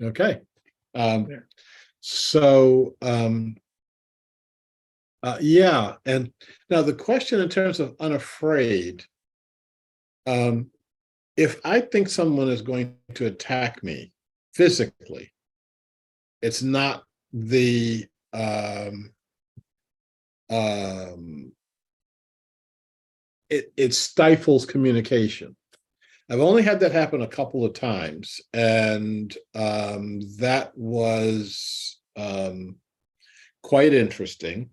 Okay. So, yeah. And now the question in terms of unafraid, if I think someone is going to attack me physically, it's not the it stifles communication. I've only had that happen a couple of times, and that was quite interesting.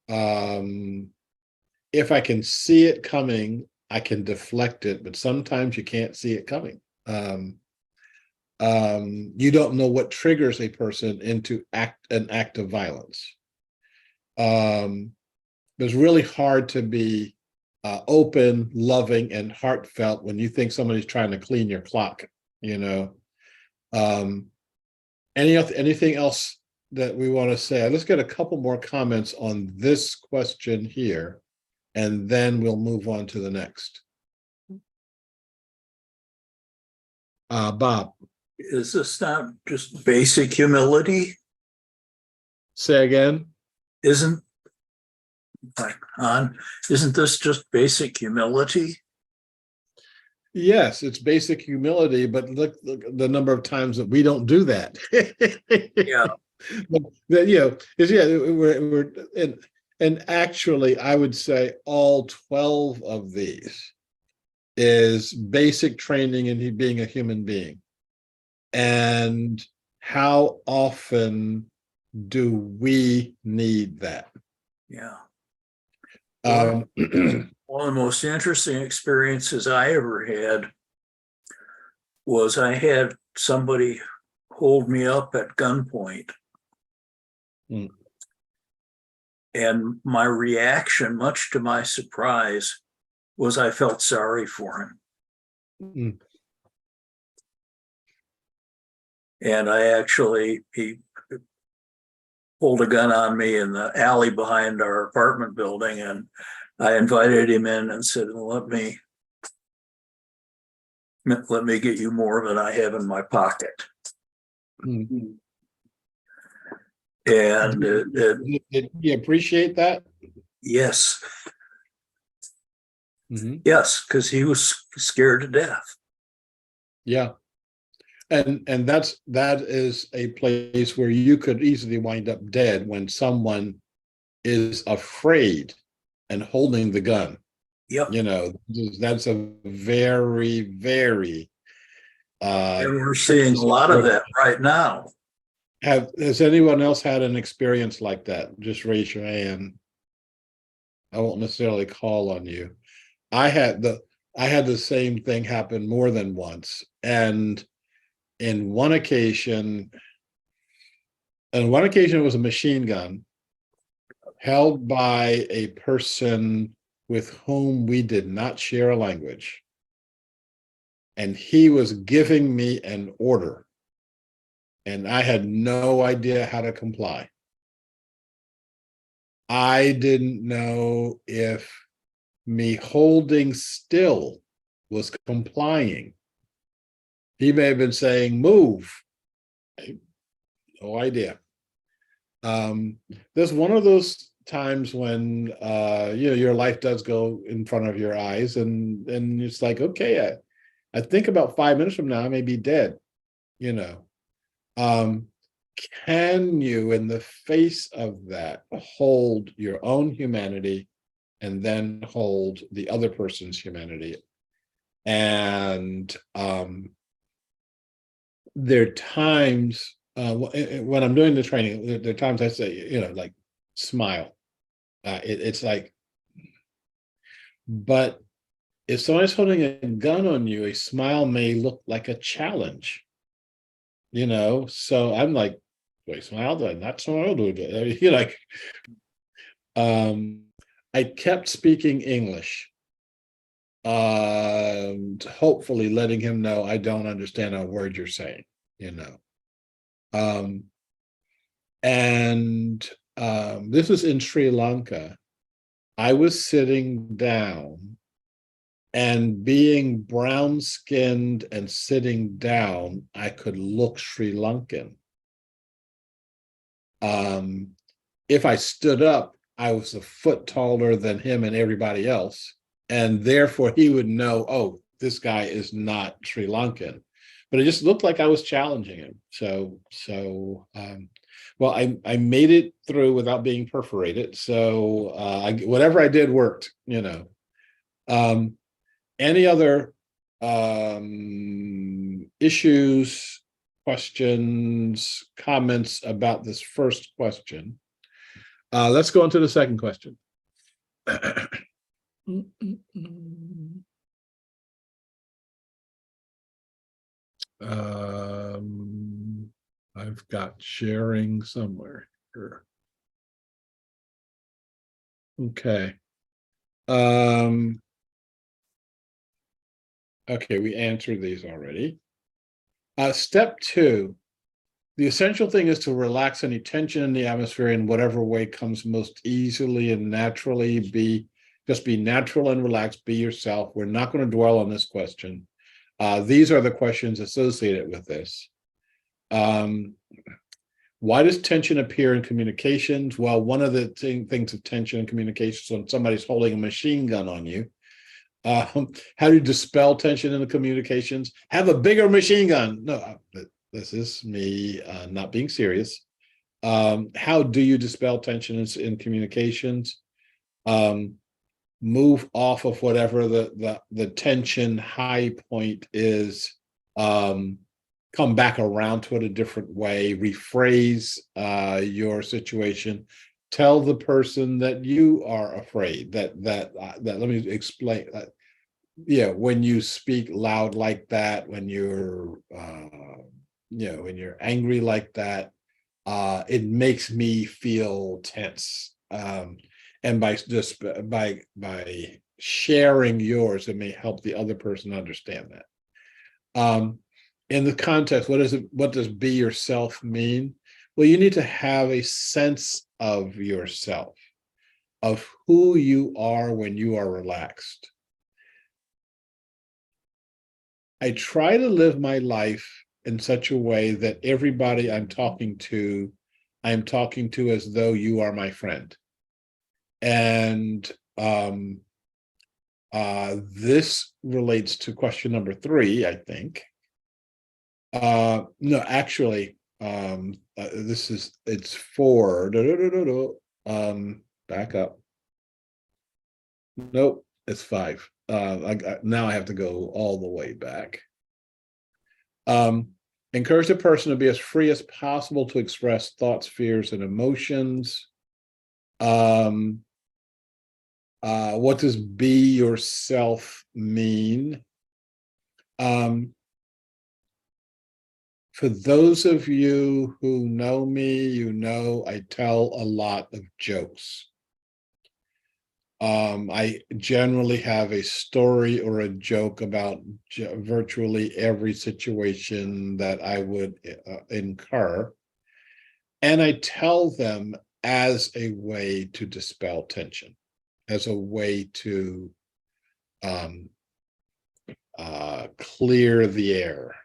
If I can see it coming, I can deflect it, but sometimes you can't see it coming. You don't know what triggers a person into an act of violence. It's really hard to be open, loving, and heartfelt when you think somebody's trying to clean your clock. Anything else that we want to say? Let's get a couple more comments on this question here, and then we'll move on to the next. Bob. Is this not just basic humility? Say again? Isn't this just basic humility? Yes, it's basic humility, but look the number of times that we don't do that. Yeah. And actually, I would say all 12 of these is basic training in being a human being. And how often do we need that? Yeah. One of the most interesting experiences I ever had was I had somebody hold me up at gunpoint. Mm. And my reaction, much to my surprise, was I felt sorry for him. Mm. And he pulled a gun on me in the alley behind our apartment building, and I invited him in and said, let me get you more than I have in my pocket. Mm-hmm. And did you appreciate that? Yes. Mm-hmm. Yes, because he was scared to death. Yeah. And that is a place where you could easily wind up dead when someone is afraid and holding the gun. Yep. That's a very, very and we're seeing a lot of that right now. Has anyone else had an experience like that? Just raise your hand. I won't necessarily call on you. I had the same thing happen more than once. And on one occasion it was a machine gun held by a person with whom we did not share a language. And he was giving me an order, and I had no idea how to comply. I didn't know if me holding still was complying. He may have been saying, move. No idea. There's one of those times when your life does go in front of your eyes, and it's like, okay, I think about 5 minutes from now I may be dead. Can you, in the face of that, hold your own humanity and then hold the other person's humanity? And there are times when I'm doing the training, there are times I say, like, smile. It's like, but if someone's holding a gun on you, a smile may look like a challenge. So I'm like, do I smile? Do I not smile? I kept speaking English, hopefully letting him know I don't understand a word you're saying, this was in Sri Lanka. I was sitting down And being brown skinned and sitting down, I could look Sri Lankan. If I stood up, I was a foot taller than him and everybody else. And therefore he would know, oh, this guy is not Sri Lankan. But it just looked like I was challenging him. Well, I made it through without being perforated. So whatever I did worked, you know. Any other issues, questions, comments about this first question? Let's go on to the second question. I've got sharing somewhere here. Okay. Okay, we answered these already. Step 2, the essential thing is to relax any tension in the atmosphere in whatever way comes most easily and naturally. Just be natural and relaxed, be yourself. We're not going to dwell on this question. These are the questions associated with this. Why does tension appear in communications? Well, one of the things of tension in communications when somebody's holding a machine gun on you. How do you dispel tension in the communications? Have a bigger machine gun. No, this is me not being serious. How do you dispel tension in communications? Move off of whatever the tension high point is. Come back around to it a different way. Rephrase your situation. Tell the person that you are afraid. That let me explain. Yeah, when you speak loud like that, when you're when you're angry like that, it makes me feel tense. And by sharing yours, it may help the other person understand that. In the context, what does be yourself mean? Well, you need to have a sense of yourself, of who you are when you are relaxed. I try to live my life in such a way that everybody I'm talking to as though you are my friend. And this relates to question number 3, I think. No, actually, it's 4. Back up. Nope, it's 5. Now I have to go all the way back. Encourage the person to be as free as possible to express thoughts, fears, and emotions. What does be yourself mean? For those of you who know me, you know I tell a lot of jokes. I generally have a story or a joke about virtually every situation that I would incur. And I tell them as a way to dispel tension, as a way to clear the air.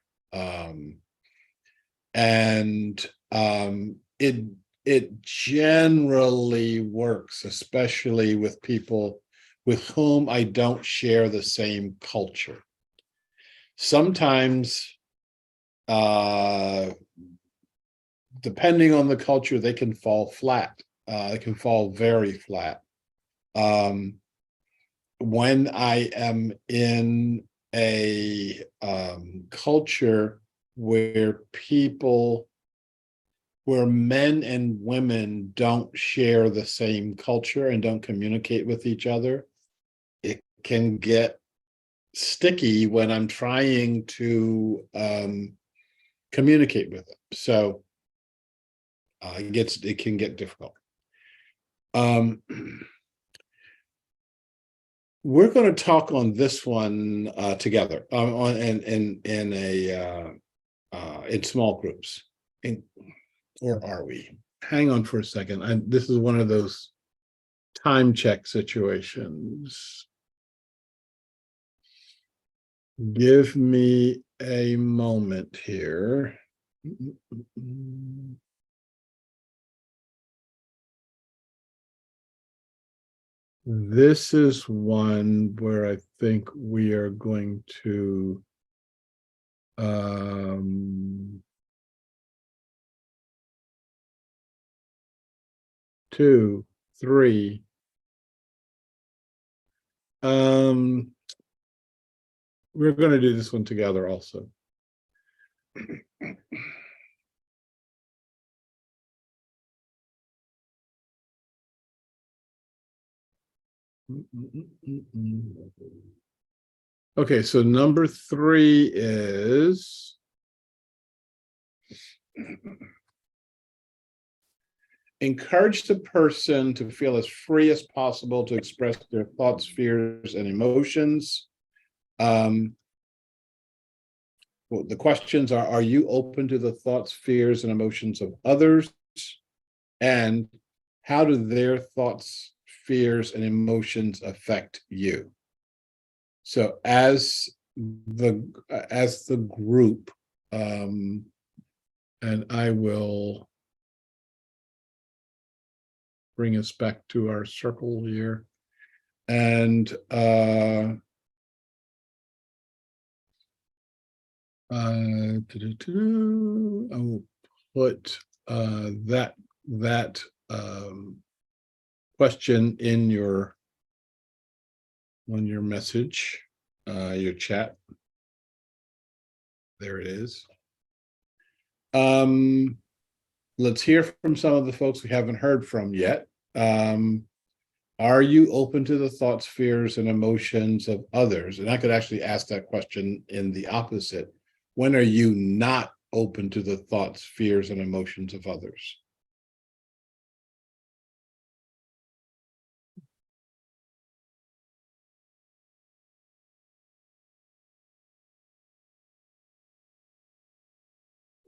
It generally works, especially with people with whom I don't share the same culture. Sometimes, depending on the culture, they can fall flat. They can fall very flat. When I am in a culture where men and women don't share the same culture and don't communicate with each other, it can get sticky when I'm trying to communicate with them. So it can get difficult. We're going to talk on this one together in small groups. Or are we? Hang on for a second. This is one of those time check situations. Give me a moment here. This is one where I think we are going to 2, 3. We're going to do this one together also. Okay, so number 3 is encourage the person to feel as free as possible to express their thoughts, fears, and emotions. Well, the questions are you open to the thoughts, fears, and emotions of others? And how do their thoughts, fears, and emotions affect you? So as the group, and I will bring us back to our circle here. And I will put that question in your message, your chat. There it is. Let's hear from some of the folks we haven't heard from yet. Are you open to the thoughts, fears, and emotions of others? And I could actually ask that question in the opposite. When are you not open to the thoughts, fears, and emotions of others?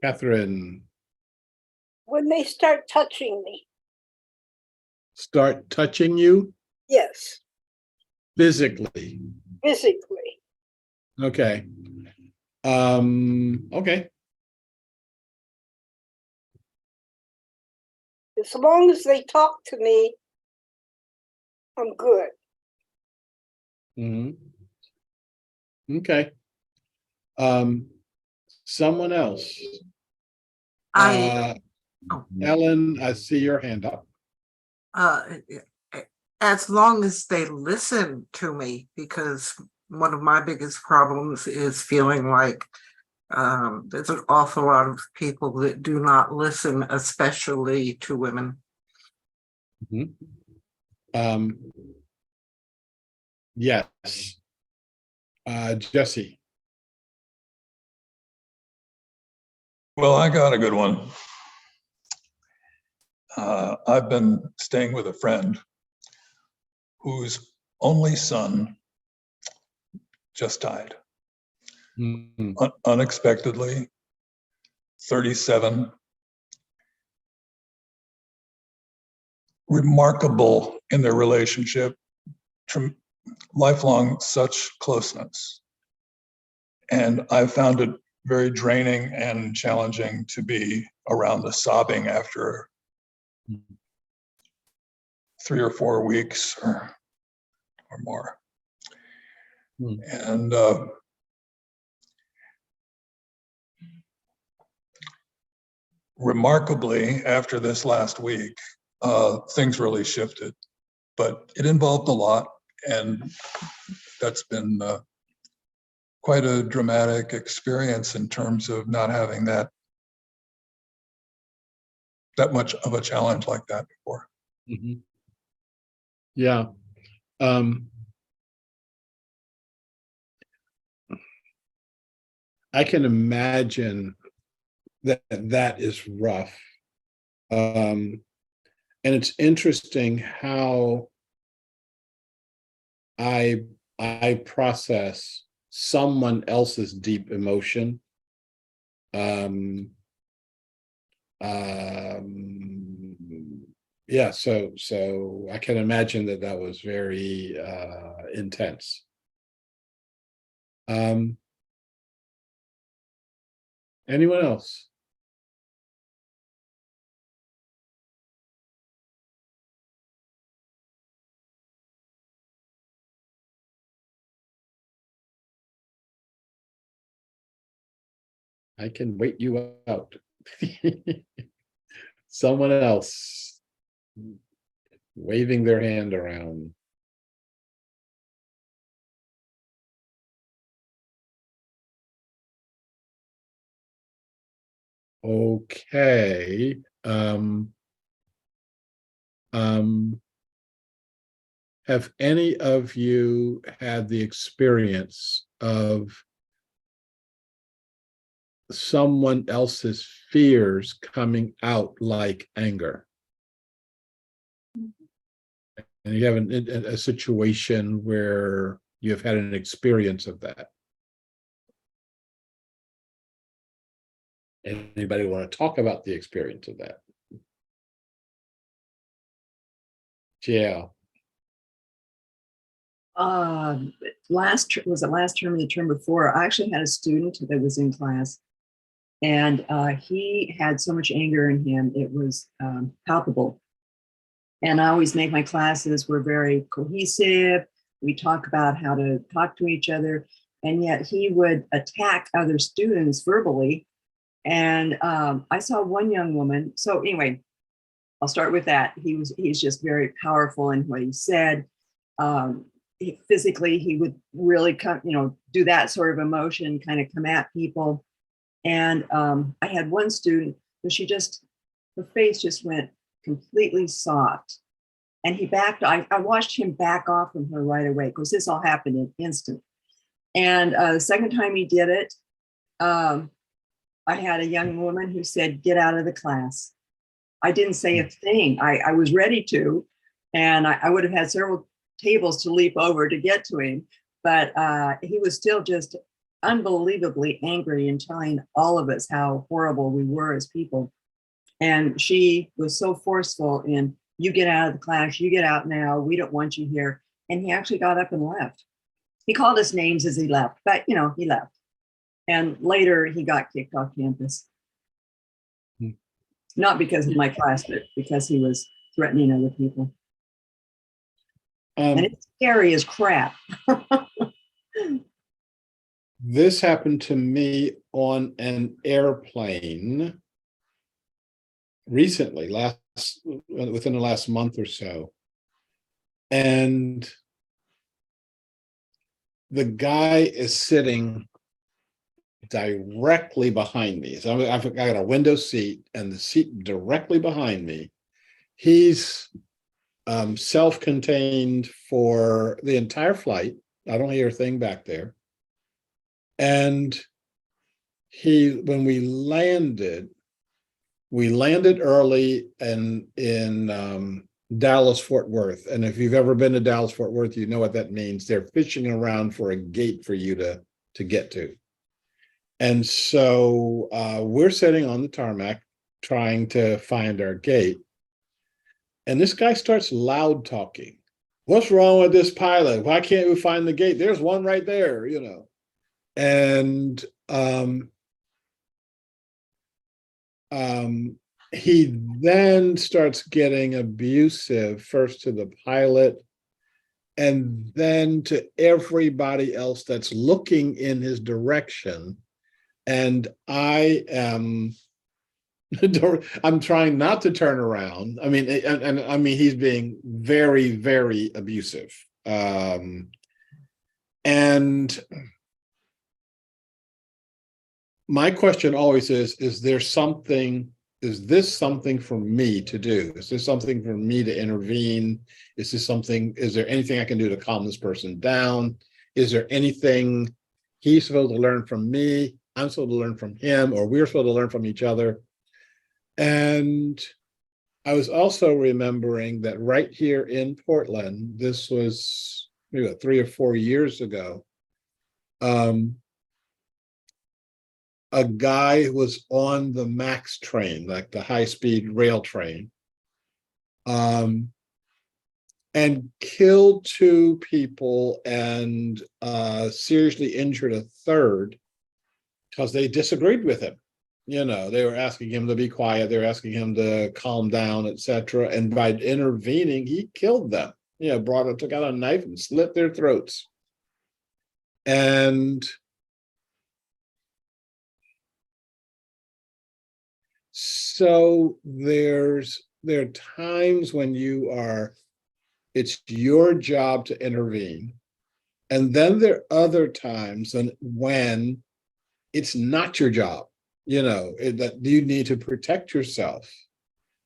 Catherine. When they start touching me. Start touching you? Yes. Physically? Physically. Okay. Okay. As long as they talk to me, I'm good. Mm-hmm. Okay. Someone else. Ellen, I see your hand up. As long as they listen to me, because one of my biggest problems is feeling like there's an awful lot of people that do not listen, especially to women. Mm-hmm. Yes. Jesse. Well, I got a good one. I've been staying with a friend whose only son just died. Mm-hmm. Unexpectedly, 37. Remarkable in their relationship, lifelong such closeness. And I found it very draining and challenging to be around the sobbing after 3 or 4 weeks or more. And remarkably, after this last week, things really shifted, but it involved a lot, and that's been quite a dramatic experience in terms of not having that much of a challenge like that before. Mm-hmm. Yeah. I can imagine that is rough. And it's interesting how I process someone else's deep emotion. Yeah, so I can imagine that was very intense. Anyone else? I can wait you out. Someone else waving their hand around. Okay. Have any of you had the experience of someone else's fears coming out like anger? And you have a situation where you've had an experience of that. Anybody want to talk about the experience of that? Yeah. Was it last term or the term before? I actually had a student that was in class, and he had so much anger in him, it was palpable. And I always make my classes were very cohesive. We talk about how to talk to each other, and yet he would attack other students verbally. And I saw one young woman. So anyway, I'll start with that. He's just very powerful in what he said. Physically, he would really come, do that sort of emotion, kind of come at people. And I had one student who her face just went completely soft. And he backed, I watched him back off from her right away, because this all happened in an instant. And the second time he did it, I had a young woman who said, "Get out of the class." I didn't say a thing. I was ready to, and I would have had several tables to leap over to get to him, but he was still just unbelievably angry and telling all of us how horrible we were as people. And she was so forceful in, "You get out of the class, you get out now, we don't want you here." And he actually got up and left. He called us names as he left, but he left. And later he got kicked off campus. Not because of my class, but because he was threatening other people. And it's scary as crap. This happened to me on an airplane recently, within the last month or so. And the guy is sitting directly behind me. So I've got a window seat, and the seat directly behind me. He's self-contained for the entire flight. I don't hear a thing back there. And when we landed early in Dallas, Fort Worth. And if you've ever been to Dallas, Fort Worth, you know what that means. They're fishing around for a gate for you to get to. And so we're sitting on the tarmac trying to find our gate. And this guy starts loud talking. "What's wrong with this pilot? Why can't we find the gate? There's one right there, And he then starts getting abusive, first to the pilot, and then to everybody else that's looking in his direction. And I'm trying not to turn around. I mean, and I mean, he's being very, very abusive. And my question always is this something for me to do? Is this something for me to intervene? Is there anything I can do to calm this person down? Is there anything he's supposed to learn from me, I'm supposed to learn from him, or we're supposed to learn from each other? And I was also remembering that right here in Portland, this was maybe 3 or 4 years ago, a guy was on the MAX train, like the high-speed rail train. and killed 2 people and seriously injured a third because they disagreed with him. You know, they were asking him to be quiet, they were asking him to calm down, etc. And by intervening, he killed them. You know, took out a knife and slit their throats. And so there are times when it's your job to intervene. And then there are other times when it's not your job, you know, that you need to protect yourself.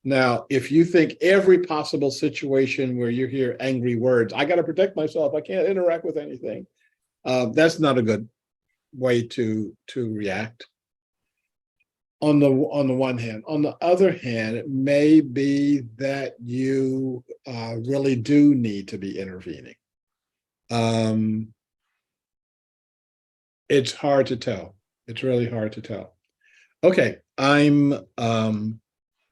Now, if you think every possible situation where you hear angry words, I got to protect myself, I can't interact with anything, that's not a good way to react. On the one hand. On the other hand, it may be that you really do need to be intervening. It's hard to tell. It's really hard to tell. Okay, I'm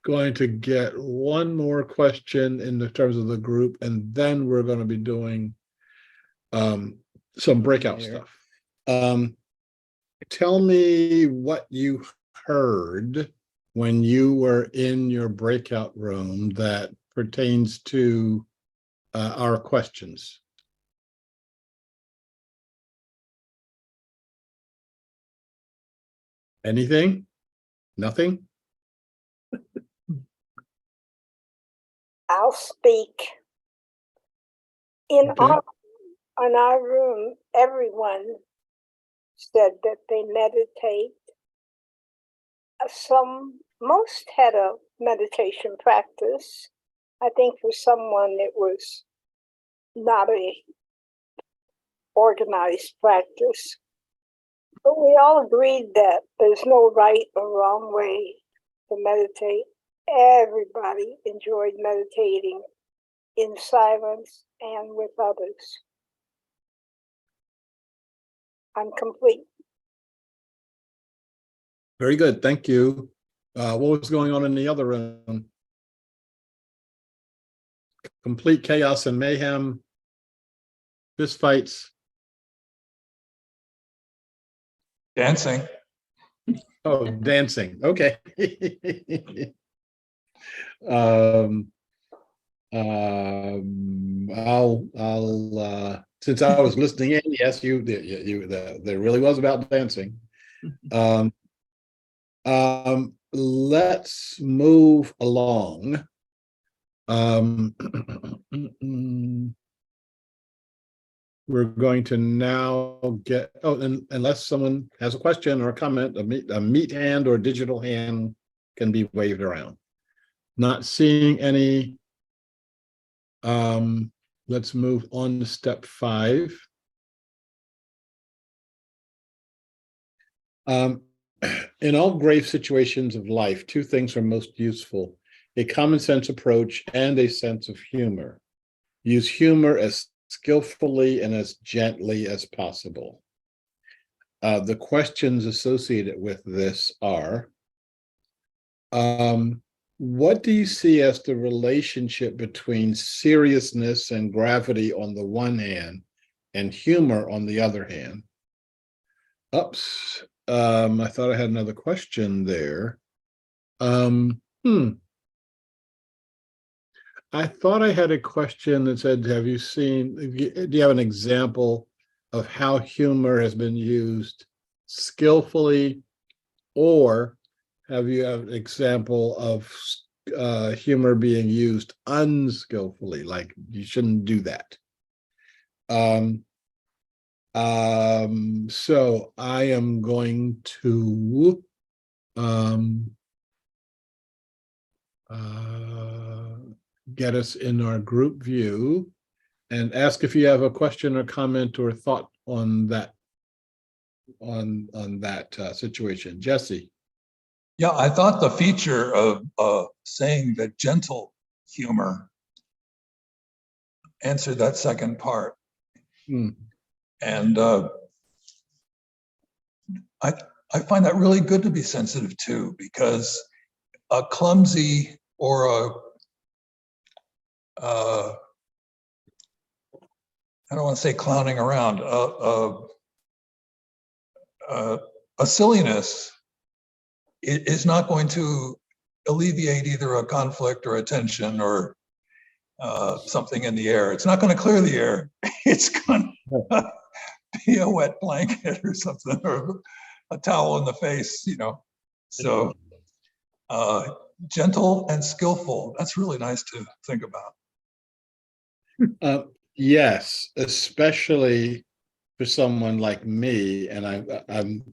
going to get one more question in the terms of the group, and then we're going to be doing some breakout stuff. Tell me what you heard when you were in your breakout room that pertains to our questions. Anything? Nothing? I'll speak. In Okay. our room, everyone said that they meditate. Most had a meditation practice. I think for someone it was not a organized practice. But we all agreed that there's no right or wrong way to meditate. Everybody enjoyed meditating in silence and with others. I'm complete. Very good. Thank you. What was going on in the other room? Complete chaos and mayhem, fist fights. Dancing. Oh, dancing. Okay. I'll since I was listening in, yes, there really was about dancing. Let's move along. We're going to now get, unless someone has a question or a comment, a meat hand or digital hand can be waved around. Not seeing any. Let's move on to step 5. In all grave situations of life, 2 things are most useful: a common sense approach and a sense of humor. Use humor as skillfully and as gently as possible. The questions associated with this are, what do you see as the relationship between seriousness and gravity on the one hand and humor on the other hand? Oops, I thought I had another question there. I thought I had a question that said, do you have an example of how humor has been used skillfully, or have you an example of humor being used unskillfully, like you shouldn't do that? So I am going to get us in our group view and ask if you have a question or comment or thought on that situation. Jesse. Yeah, I thought the feature of saying that gentle humor answered that second part. And I find that really good to be sensitive to, because a clumsy or a I don't want to say clowning around, a silliness is not going to alleviate either a conflict or a tension or something in the air. It's not going to clear the air. It's going to be a wet blanket or something, or a towel in the face, you know. So gentle and skillful, that's really nice to think about. Yes, especially for someone like me, and I'm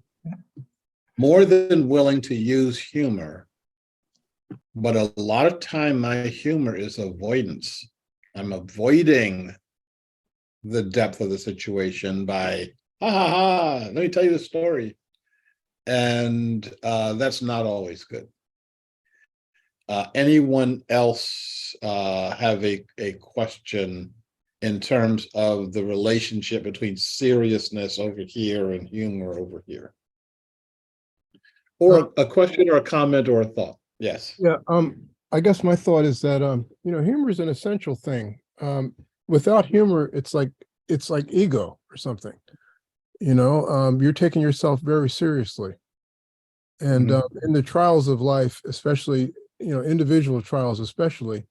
more than willing to use humor, but a lot of time my humor is avoidance. I'm avoiding the depth of the situation by ha ha ha, let me tell you the story. And that's not always good. Anyone else have a question in terms of the relationship between seriousness over here and humor over here? Or a question or a comment or a thought? Yes. Yeah, I guess my thought is that humor is an essential thing. Without humor, it's like ego or something. You're taking yourself very seriously. And in the trials of life, especially, individual trials especially,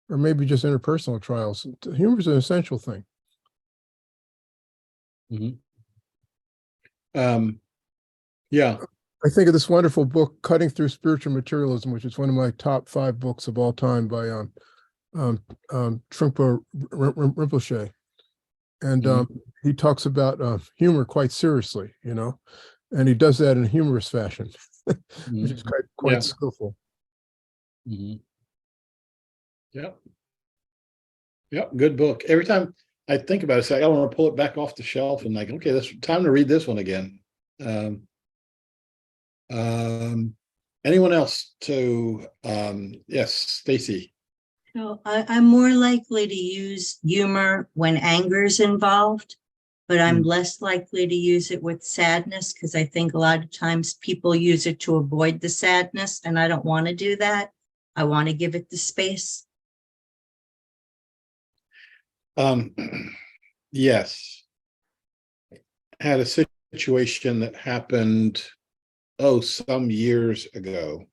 or maybe just interpersonal trials, humor is an essential thing. Yeah. I think of this wonderful book, Cutting Through Spiritual Materialism, which is one of my top 5 books of all time by Trungpa Rinpoche. And he talks about humor quite seriously, and he does that in a humorous fashion, which is quite skillful. Yep. Good book. Every time I think about it, it's like I want to pull it back off the shelf and like, okay, it's time to read this one again. Anyone else to yes, Stacy. So I'm more likely to use humor when anger is involved, but I'm less likely to use it with sadness because I think a lot of times people use it to avoid the sadness, and I don't want to do that. I want to give it the space. Yes. Had a situation that happened some years ago.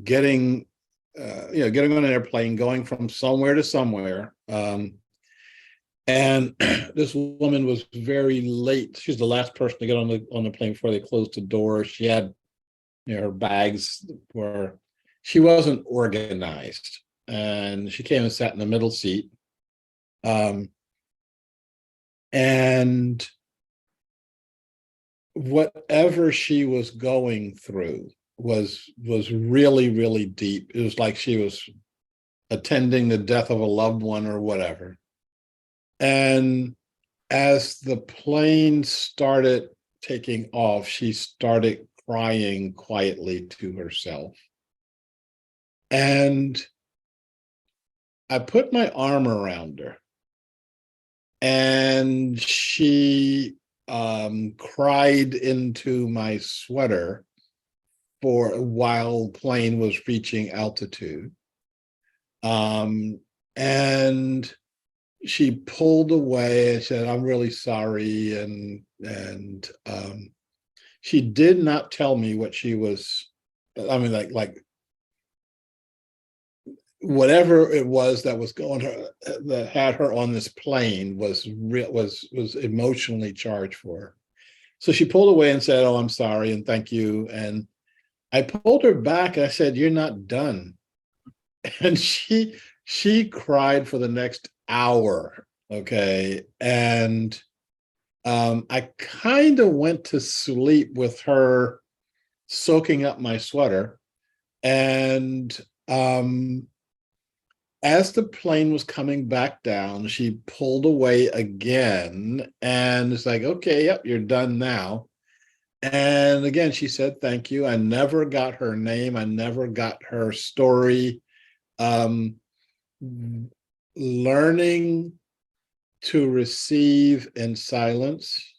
Getting on an airplane, going from somewhere to somewhere. And this woman was very late. She's the last person to get on the plane before they closed the door. She had, her bags she wasn't organized, and she came and sat in the middle seat. And whatever she was going through was really, really deep. It was like she was attending the death of a loved one or whatever. And as the plane started taking off, she started crying quietly to herself. And I put my arm around her, and she cried into my sweater while plane was reaching altitude. And she pulled away and said, "I'm really sorry." And she did not tell me what she was, like whatever it was that was that had her on this plane was emotionally charged for her. So she pulled away and said, "Oh, I'm sorry and thank you." And I pulled her back. I said, "You're not done." And she cried for the next hour. Okay. And I kind of went to sleep with her soaking up my sweater. And as the plane was coming back down, she pulled away again. And it's like, okay, yep, you're done now. And again, she said, "Thank you." I never got her name. I never got her story. Learning to receive in silence,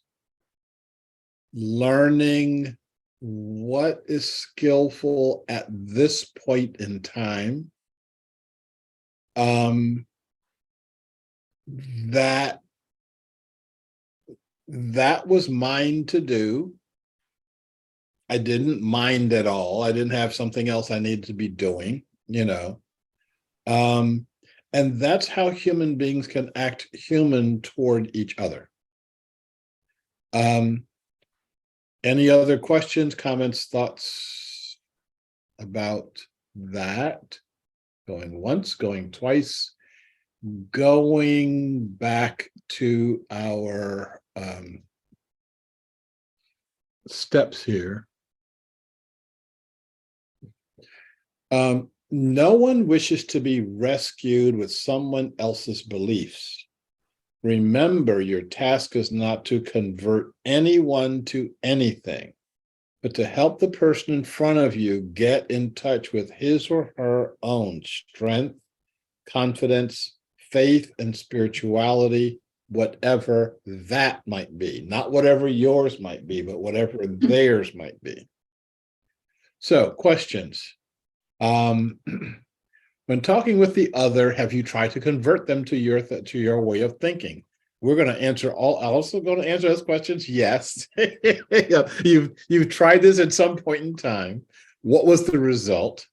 learning what is skillful at this point in time, that was mine to do. I didn't mind at all. I didn't have something else I needed to be doing, you know. And that's how human beings can act human toward each other. Any other questions, comments, thoughts about that? Going once, going twice, going back to our steps here. No one wishes to be rescued with someone else's beliefs. Remember, your task is not to convert anyone to anything, but to help the person in front of you get in touch with his or her own strength, confidence, faith, and spirituality, whatever that might be. Not whatever yours might be, but whatever theirs might be. So, questions. When talking with the other, have you tried to convert them to your way of thinking? We're going to answer also going to answer those questions. Yes. You've tried this at some point in time. What was the result?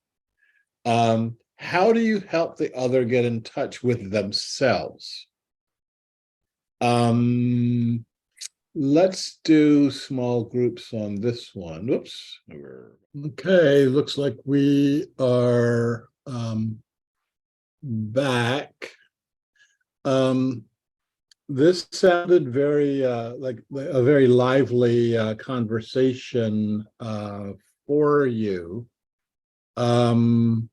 How do you help the other get in touch with themselves? Let's do small groups on this one. Whoops. Okay, looks like we are back. This sounded very like a very lively conversation for you. Do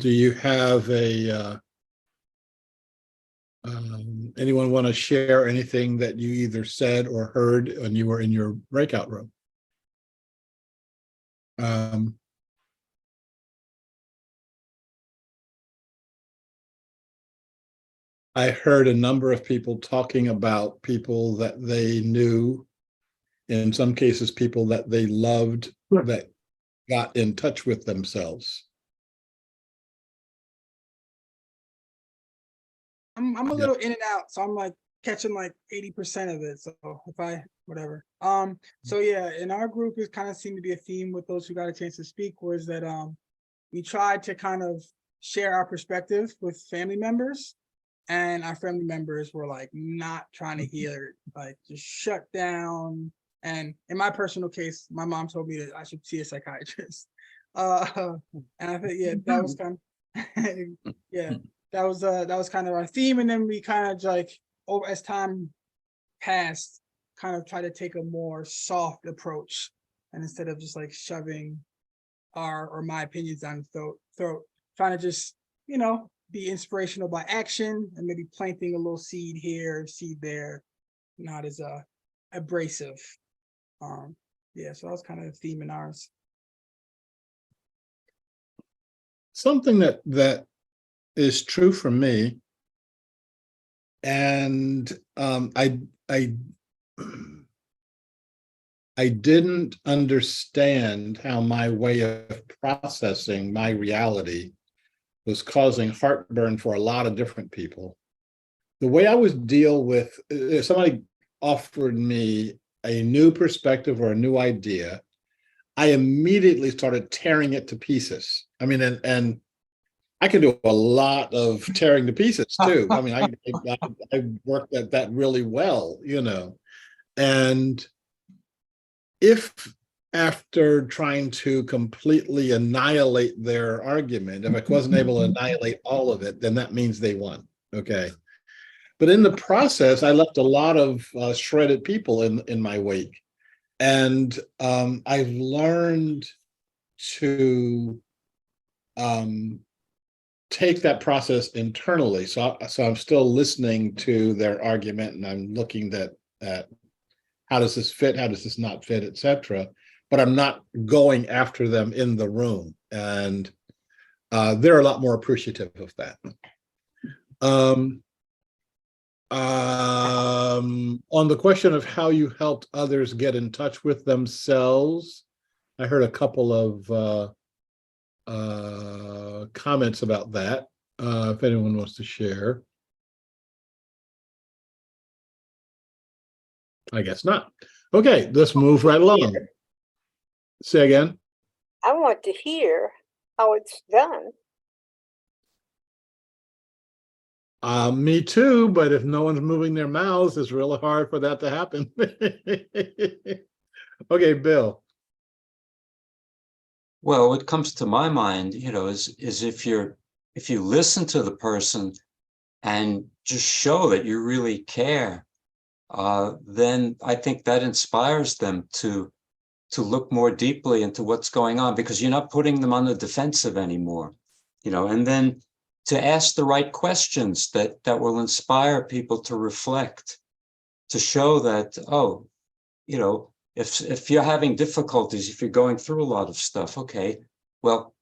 you have a anyone want to share anything that you either said or heard when you were in your breakout room? I heard a number of people talking about people that they knew, in some cases, people that they loved that got in touch with themselves. I'm a little in and out, so I'm like catching like 80% of it. So if I whatever. So yeah, in our group it kind of seemed to be a theme with those who got a chance to speak was that we tried to kind of share our perspective with family members, and our family members were like not trying to hear it, like just shut down. And in my personal case, my mom told me that I should see a psychiatrist. And I think yeah, that was kind of yeah. That was kind of our theme, and then we kind of like over as time passed, kind of try to take a more soft approach, and instead of just like shoving our or my opinions down the throat, trying to just be inspirational by action and maybe planting a little seed here, seed there, not as abrasive. Yeah, so that was kind of the theme in ours. Something that is true for me, and I didn't understand how my way of processing my reality was causing heartburn for a lot of different people. The way I would deal with, if somebody offered me a new perspective or a new idea, I immediately started tearing it to pieces. I mean, and I can do a lot of tearing to pieces too. I mean, I worked at that really well, and if after trying to completely annihilate their argument, if I wasn't able to annihilate all of it, then that means they won. Okay. But in the process, I left a lot of shredded people in my wake. And I've learned to take that process internally. So I'm still listening to their argument, and I'm looking at how does this fit, how does this not fit, etc. But I'm not going after them in the room, and they're a lot more appreciative of that. On the question of how you helped others get in touch with themselves, I heard a couple of comments about that, if anyone wants to share. I guess not. Okay, let's move right along. Say again. I want to hear how it's done. Me too, but if no one's moving their mouths, it's really hard for that to happen. Okay, Bill. Well, what comes to my mind, is if you listen to the person and just show that you really care, then I think that inspires them to look more deeply into what's going on, because you're not putting them on the defensive anymore, and then to ask the right questions that will inspire people to reflect, to show that, oh, if you're having difficulties, if you're going through a lot of stuff, okay, well,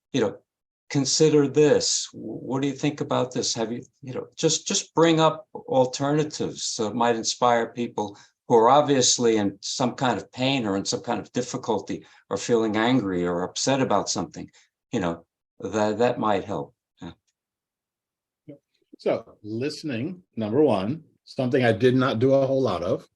consider this. What do you think about this? Have you, just bring up alternatives so it might inspire people who are obviously in some kind of pain or in some kind of difficulty or feeling angry or upset about something, that might help. Yeah. So listening, number one, something I did not do a whole lot of,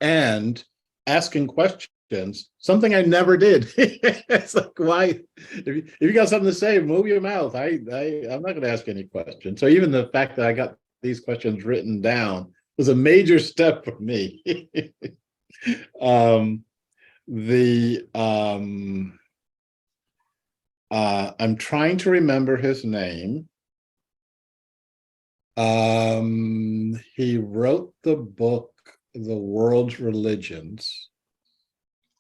and asking questions, something I never did. It's like, why? If you got something to say, move your mouth. I'm not going to ask any questions. So even the fact that I got these questions written down was a major step for me. I'm trying to remember his name. He wrote the book The World's Religions.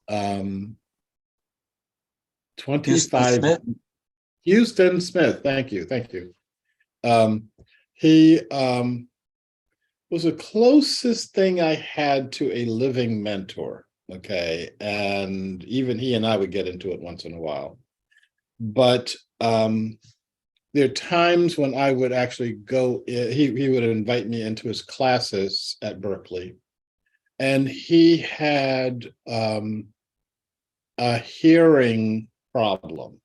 25 Houston Smith. Thank you. He was the closest thing I had to a living mentor. Okay, and even he and I would get into it once in a while, but there are times when I would actually go, he would invite me into his classes at Berkeley, and he had a hearing problem.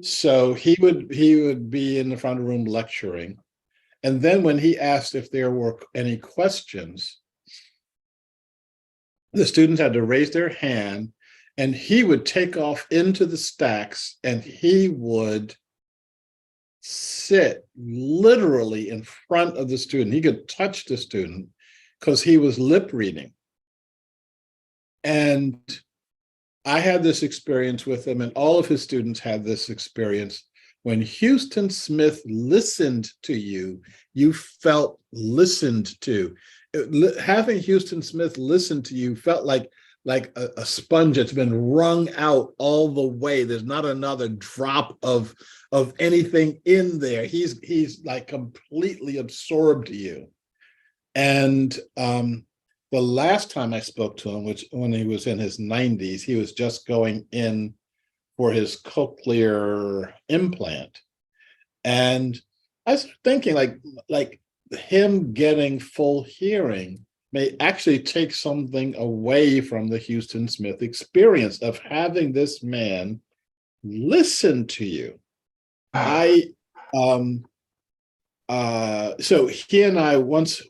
So he would be in the front of the room lecturing, and then when he asked if there were any questions, the students had to raise their hand, and he would take off into the stacks, and he would sit literally in front of the student. He could touch the student because he was lip reading. And I had this experience with him, and all of his students had this experience. When Houston Smith listened to you, you felt listened to. Having Houston Smith listen to you felt like a sponge that's been wrung out all the way. There's not another drop of anything in there. He's like completely absorbed you. And the last time I spoke to him, which when he was in his 90s, he was just going in for his cochlear implant. And I was thinking like him getting full hearing may actually take something away from the Houston Smith experience of having this man listen to you. So he and I, once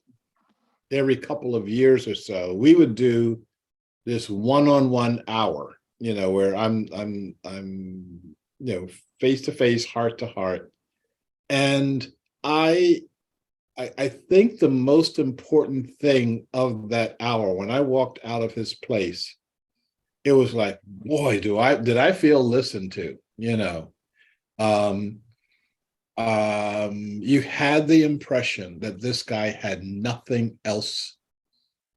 every couple of years or so, we would do this one-on-one hour, where I'm face to face, heart to heart. And I think the most important thing of that hour, when I walked out of his place, it was like, boy, did I feel listened to, you had the impression that this guy had nothing else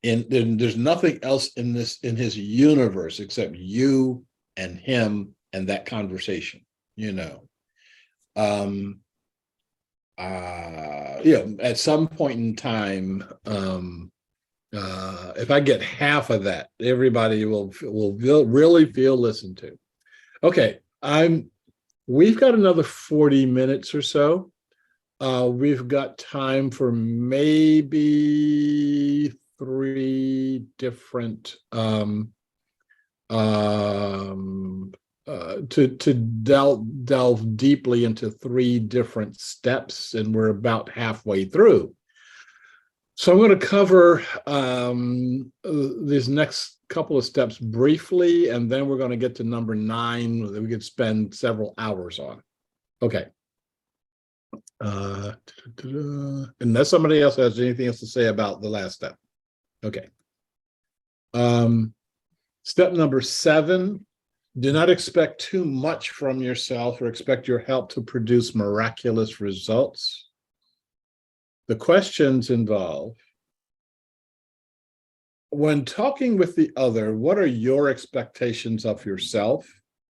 there's nothing else in his universe except you and him and that conversation, at some point in time, if I get half of that, everybody will really feel listened to. Okay, we've got another 40 minutes or so. We've got time for maybe 3 different to delve deeply into 3 different steps, and we're about halfway through. So I'm going to cover these next couple of steps briefly, and then we're going to get to number 9 that we could spend several hours on. Okay. Unless somebody else has anything else to say about the last step. Okay. Step number 7, do not expect too much from yourself or expect your help to produce miraculous results. The questions involve, when talking with the other, what are your expectations of yourself?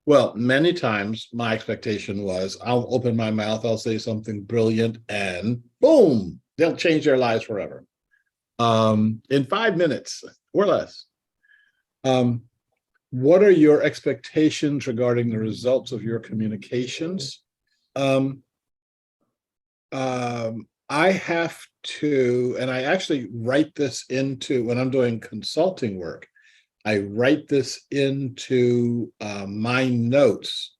Well, many times my expectation was, I'll open my mouth, I'll say something brilliant, and boom, they'll change their lives forever. In 5 minutes or less. What are your expectations regarding the results of your communications? I have to, and I actually write this into, when I'm doing consulting work, I write this into my notes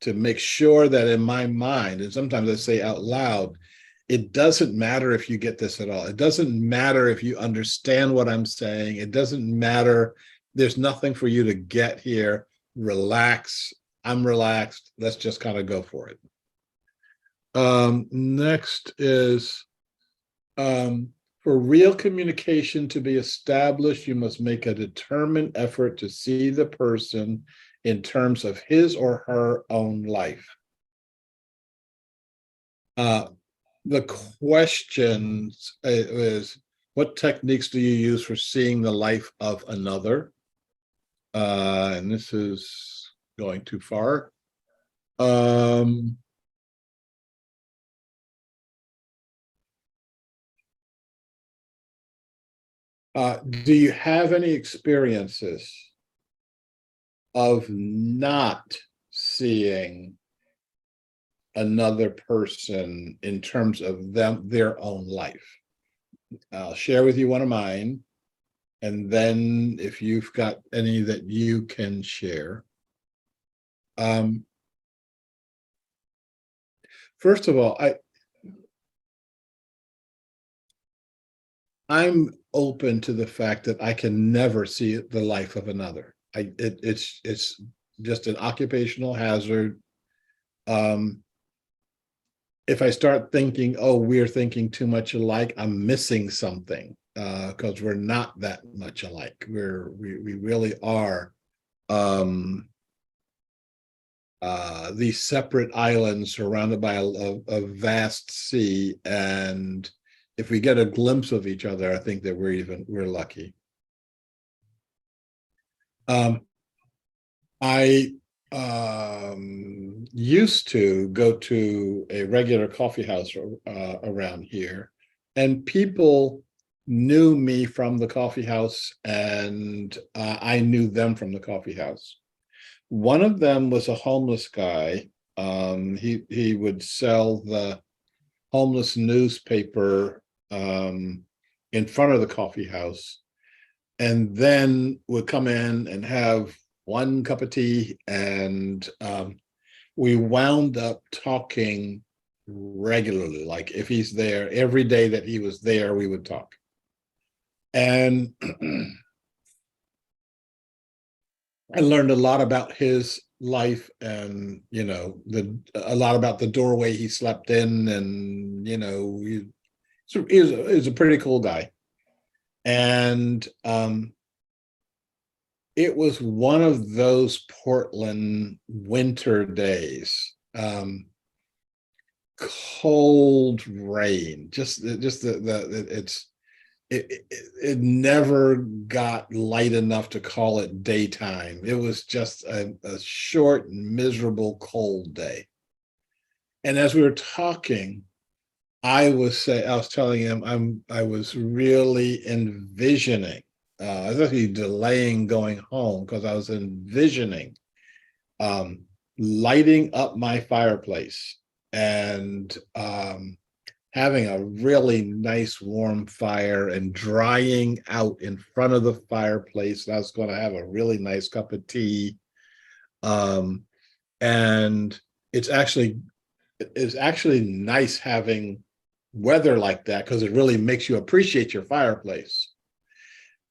to make sure that in my mind, and sometimes I say out loud, it doesn't matter if you get this at all. It doesn't matter if you understand what I'm saying. It doesn't matter. There's nothing for you to get here. Relax. I'm relaxed. Let's just kind of go for it. Next is, for real communication to be established, you must make a determined effort to see the person in terms of his or her own life. The questions is, what techniques do you use for seeing the life of another? And this is going too far. Do you have any experiences of not seeing another person in terms of their own life? I'll share with you one of mine, and then if you've got any that you can share. First of all, I'm open to the fact that I can never see the life of another. It's just an occupational hazard. If I start thinking, oh, we're thinking too much alike, I'm missing something, because we're not that much alike. We really are these separate islands surrounded by a vast sea, and if we get a glimpse of each other, I think that we're lucky. I used to go to a regular coffee house around here, and people knew me from the coffee house, and I knew them from the coffee house. One of them was a homeless guy. He would sell the homeless newspaper in front of the coffee house, and then would come in and have 1 cup of tea, and we wound up talking regularly. Like if he's there, every day that he was there, we would talk. And I learned a lot about his life, and a lot about the doorway he slept in, and he's a pretty cool guy. And it was one of those Portland winter days, cold rain, it never got light enough to call it daytime. It was just a short, miserable, cold day. And as we were talking, I was telling him I was really envisioning, I was actually delaying going home because I was envisioning lighting up my fireplace and having a really nice warm fire and drying out in front of the fireplace. And I was going to have a really nice cup of tea. And it's actually nice having weather like that because it really makes you appreciate your fireplace.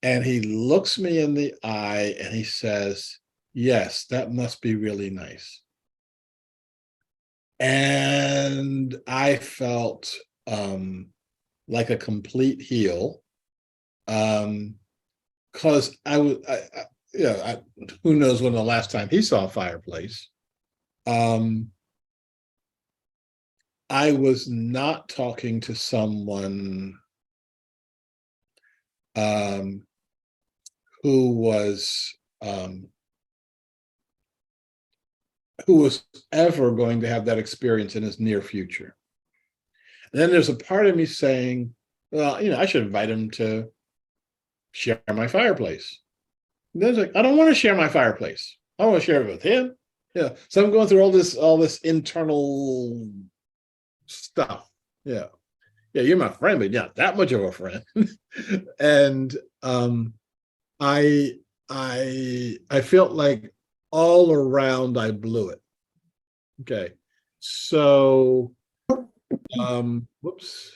And he looks me in the eye and he says, yes, that must be really nice. And I felt like a complete heel. Because who knows when the last time he saw a fireplace. I was not talking to someone who was ever going to have that experience in his near future. And then there's a part of me saying, well, I should invite him to share my fireplace. And then it's like, I don't want to share my fireplace. I want to share it with him. Yeah. So I'm going through all this internal stuff. Yeah. Yeah, you're my friend, but not that much of a friend. And I felt like all around I blew it. Okay. So whoops.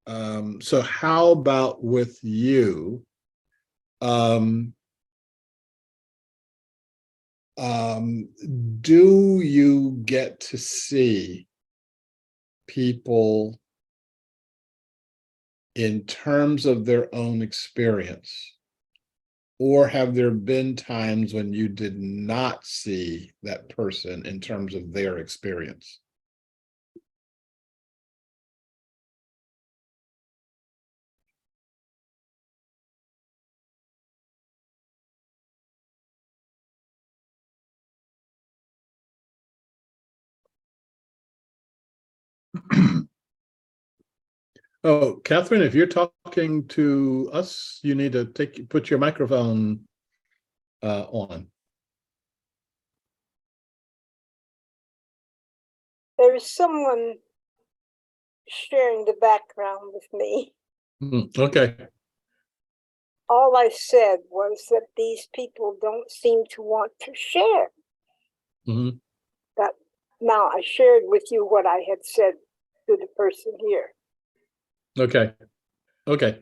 So how about with you? Do you get to see people in terms of their own experience? Or have there been times when you did not see that person in terms of their experience? Oh, Catherine, if you're talking to us, you need to put your microphone on. There's someone sharing the background with me. Okay. All I said was that these people don't seem to want to share. Mm-hmm. That now I shared with you what I had said to the person here. Okay. Okay.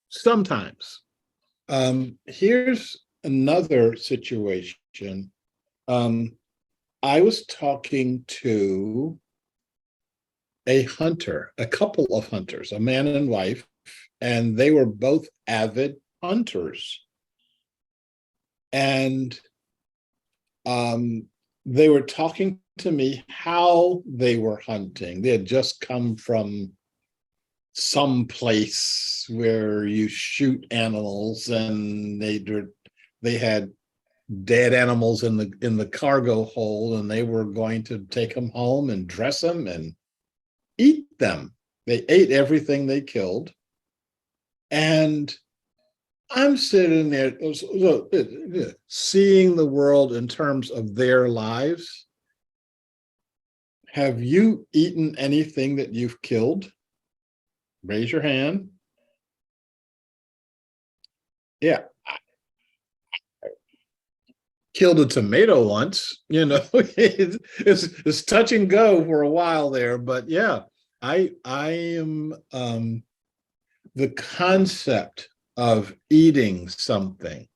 Sometimes. Here's another situation. I was talking to a couple of hunters, a man and wife, and they were both avid hunters. And they were talking to me how they were hunting. They had just come from some place where you shoot animals, and they had dead animals in the cargo hold, and they were going to take them home and dress them and eat them. They ate everything they killed. And I'm sitting there seeing the world in terms of their lives. Have you eaten anything that you've killed? Raise your hand. Yeah. I killed a tomato once, it's touch and go for a while there, but yeah, I am the concept of eating something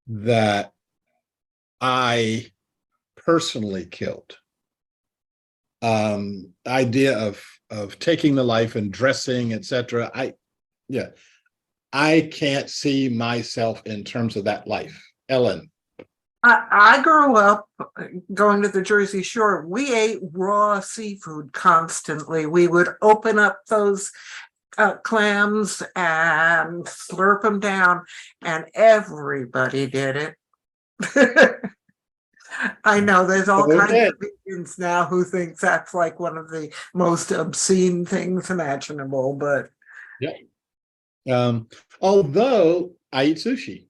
that I personally killed. Idea of taking the life and dressing, etc. I can't see myself in terms of that life. Ellen. I grew up going to the Jersey Shore. We ate raw seafood constantly. We would open up those clams and slurp them down, and everybody did it. I know there's all kinds of vegans now who think that's like one of the most obscene things imaginable, but yeah. Although I eat sushi,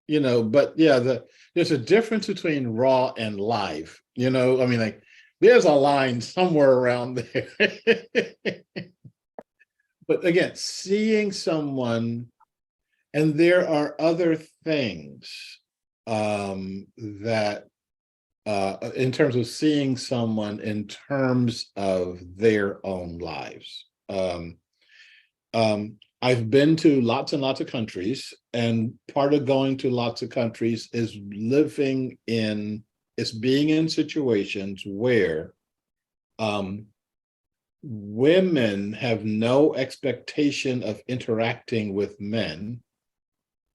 but yeah, there's a difference between raw and live. I mean, like There's a line somewhere around there. But again, seeing someone, and there are other things that in terms of seeing someone in terms of their own lives. I've been to lots and lots of countries, and part of going to lots of countries is being in situations where women have no expectation of interacting with men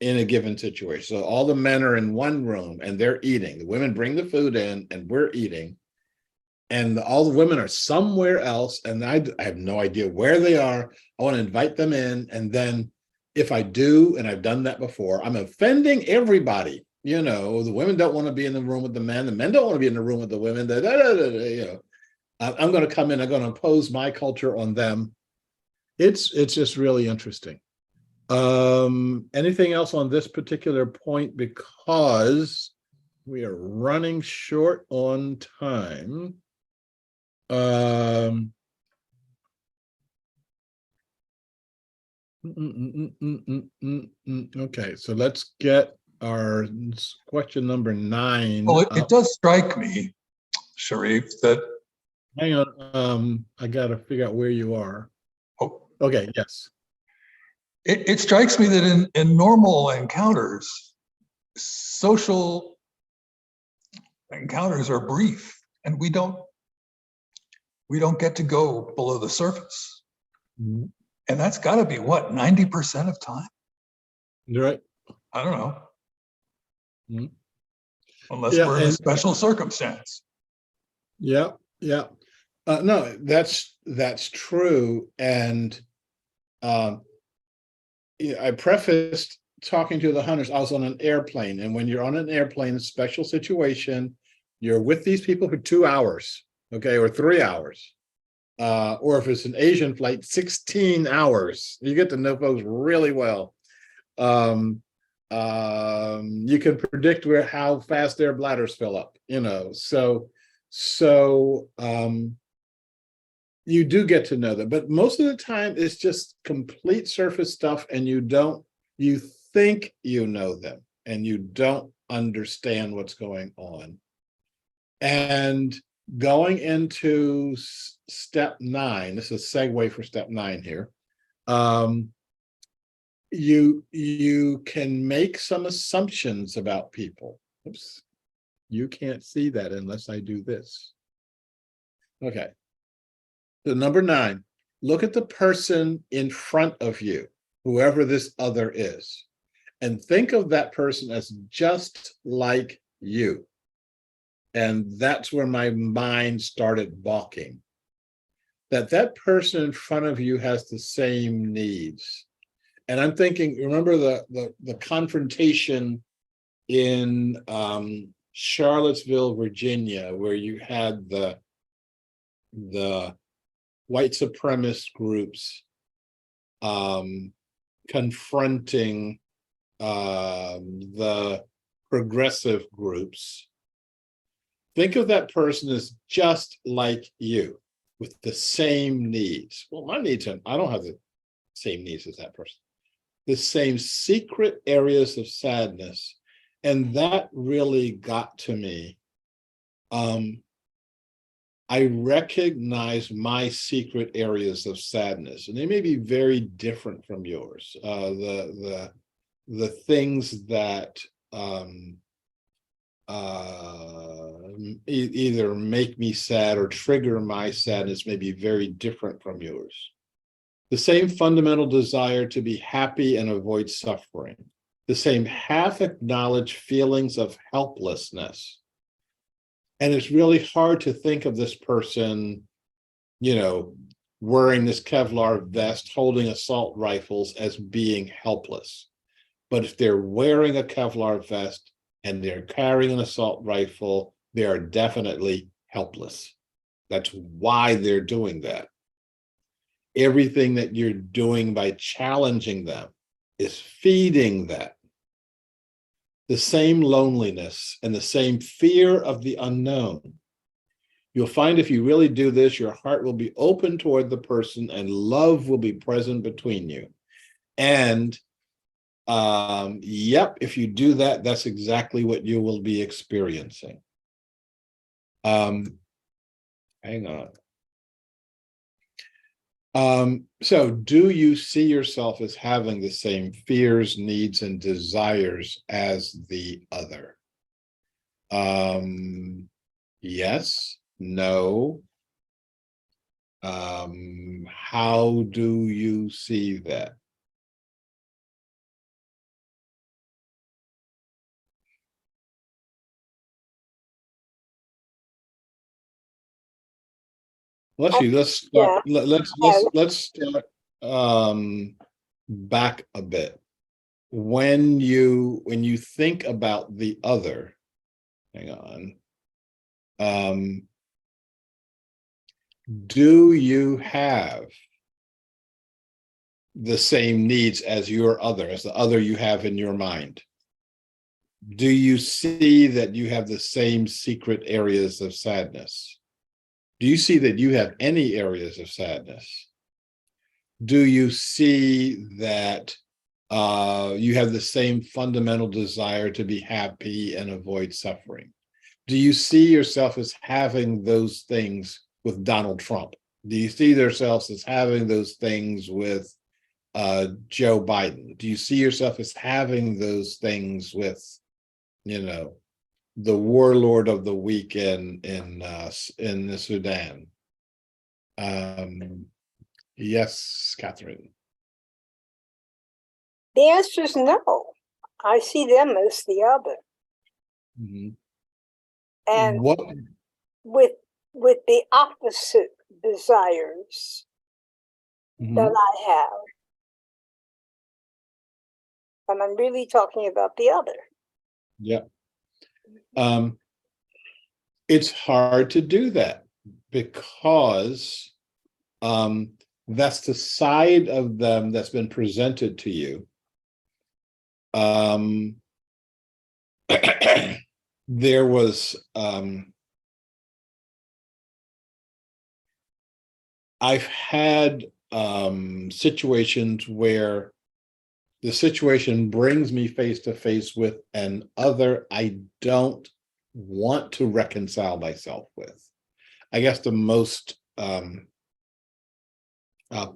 in a given situation. So all the men are in one room and they're eating. The women bring the food in and we're eating. And all the women are somewhere else. And I have no idea where they are. I want to invite them in. And then if I do, and I've done that before, I'm offending everybody. You know, the women don't want to be in the room with the men. The men don't want to be in the room with the women. You know, I'm going to come in. I'm going to impose my culture on them. It's just really interesting. Anything else on this particular point, because we are running short on time. Okay, so let's get our question number 9. Well, it does strike me, Shariff, that hang on, I gotta figure out where you are. oh, Okay, yes. it strikes me that in normal encounters, social encounters are brief, and we don't get to go below the surface. Mm-hmm. And that's got to be what, 90% of time? You're right. I don't know. Mm-hmm. Unless Yeah, we're in a special circumstance. Yeah. No, that's true. And I prefaced talking to the hunters, I was on an airplane, and when you're on an airplane, a special situation, you're with these people for 2 hours, okay, or 3 hours. Or if it's an Asian flight, 16 hours. You get to know folks really well. You can predict how fast their bladders fill up, you know. So you do get to know them, but most of the time it's just complete surface stuff, and you think you know them and you don't understand what's going on. And going into step 9, this is a segue for step 9 here. You can make some assumptions about people. Oops, you can't see that unless I do this. Okay. So number 9, look at the person in front of you, whoever this other is, and think of that person as just like you. And that's where my mind started balking. That person in front of you has the same needs. And I'm thinking, remember the confrontation in Charlottesville, Virginia, where you had the white supremacist groups confronting the progressive groups. Think of that person as just like you, with the same needs. Well, my needs are, I don't have the same needs as that person. The same secret areas of sadness. And that really got to me. I recognize my secret areas of sadness, and they may be very different from yours. The things that either make me sad or trigger my sadness may be very different from yours. The same fundamental desire to be happy and avoid suffering. The same half-acknowledged feelings of helplessness. And it's really hard to think of this person, you know, wearing this Kevlar vest, holding assault rifles as being helpless. But if they're wearing a Kevlar vest and they're carrying an assault rifle, they are definitely helpless. That's why they're doing that. Everything that you're doing by challenging them is feeding that. The same loneliness and the same fear of the unknown. You'll find if you really do this, your heart will be open toward the person and love will be present between you. And yep, if you do that, that's exactly what you will be experiencing. Hang on. So do you see yourself as having the same fears, needs, and desires as the other? Yes, no. How do you see that? Let's see, let's start, let's start back a bit. When you think about the other, hang on, do you have the same needs as your other, as the other you have in your mind? Do you see that you have the same secret areas of sadness? Do you see that you have any areas of sadness? Do you see that you have the same fundamental desire to be happy and avoid suffering? Do you see yourself as having those things with Donald Trump? Do you see yourselves as having those things with Joe Biden? Do you see yourself as having those things with, you know, the warlord of the week in the Sudan? Yes, Catherine. The answer is no. I see them as the other. Mm-hmm. And what with the opposite desires mm-hmm. that I have. And I'm really talking about the other. Yeah. It's hard to do that because that's the side of them that's been presented to you. There was I've had situations where the situation brings me face to face with an other I don't want to reconcile myself with. I guess the most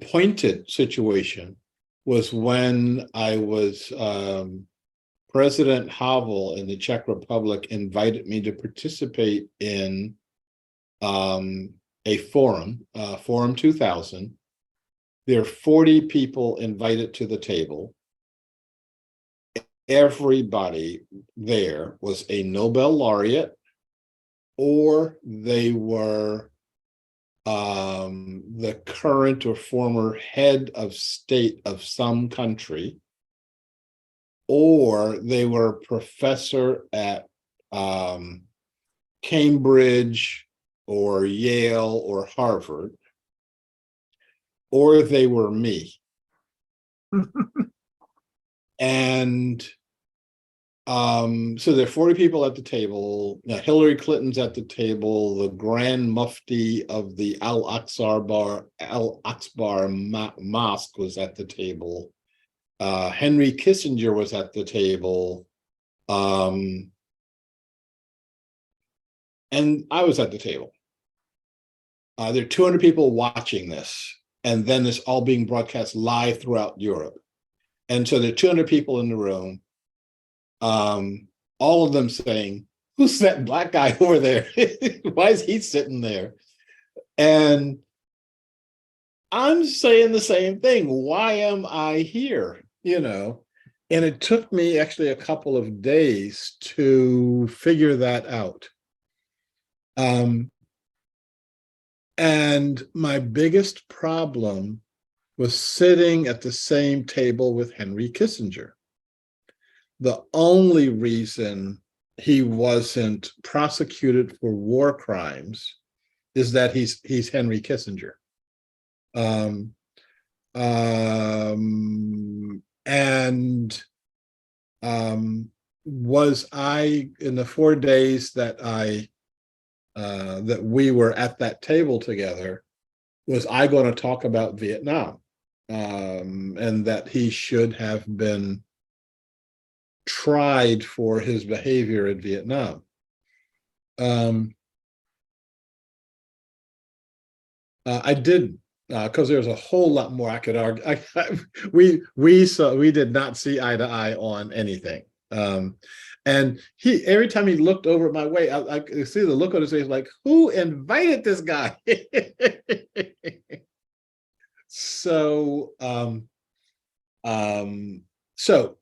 pointed situation was when I was President Havel in the Czech Republic invited me to participate in a forum, Forum 2000. There are 40 people invited to the table. Everybody there was a Nobel laureate, or they were the current or former head of state of some country, or they were a professor at Cambridge or Yale or Harvard, or they were me. And so there are 40 people at the table. Now, Hillary Clinton's at the table. The Grand Mufti of the Al-Aqsa Mosque was at the table. Henry Kissinger was at the table. And I was at the table. There are 200 people watching this, and then it's all being broadcast live throughout Europe. And so there are 200 people in the room, all of them saying, who's that black guy over there? Why is he sitting there? And I'm saying the same thing. Why am I here? You know, and it took me actually a couple of days to figure that out. And my biggest problem was sitting at the same table with Henry Kissinger. The only reason he wasn't prosecuted for war crimes is that he's Henry Kissinger. Was I, in the 4 days that I that we were at that table together, was I going to talk about Vietnam, and that he should have been tried for his behavior in Vietnam. I didn't, because there's a whole lot more I could argue. We did not see eye to eye on anything. And he, every time he looked over my way, I could see the look on his face, like, who invited this guy? So, so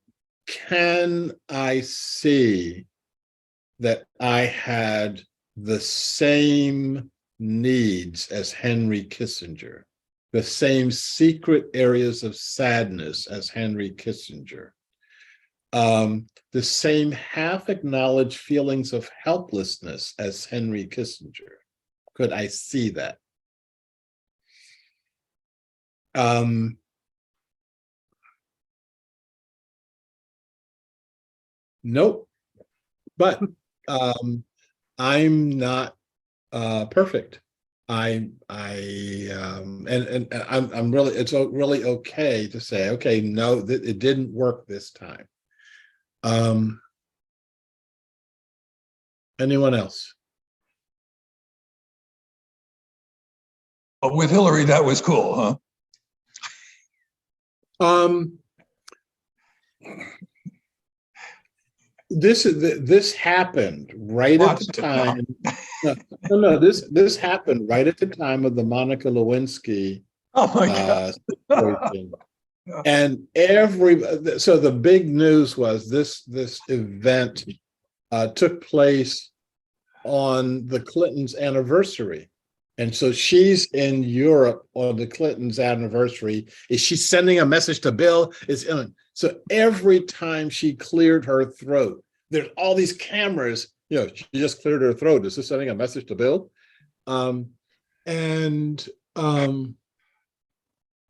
can I see that I had the same needs as Henry Kissinger, the same secret areas of sadness as Henry Kissinger, the same half acknowledged feelings of helplessness as Henry Kissinger? Could I see that? Nope. But I'm not perfect. I'm really, it's really okay to say, okay, no, that it didn't work this time. Anyone else? With Hillary, that was cool, huh? This happened right at the time. No, this happened right at the time of the Monica Lewinsky Oh my God. situation. And so the big news was this event took place on the Clintons' anniversary. And so she's in Europe on the Clintons' anniversary. Is she sending a message to Bill? So every time she cleared her throat, there's all these cameras, she just cleared her throat. Is this sending a message to Bill?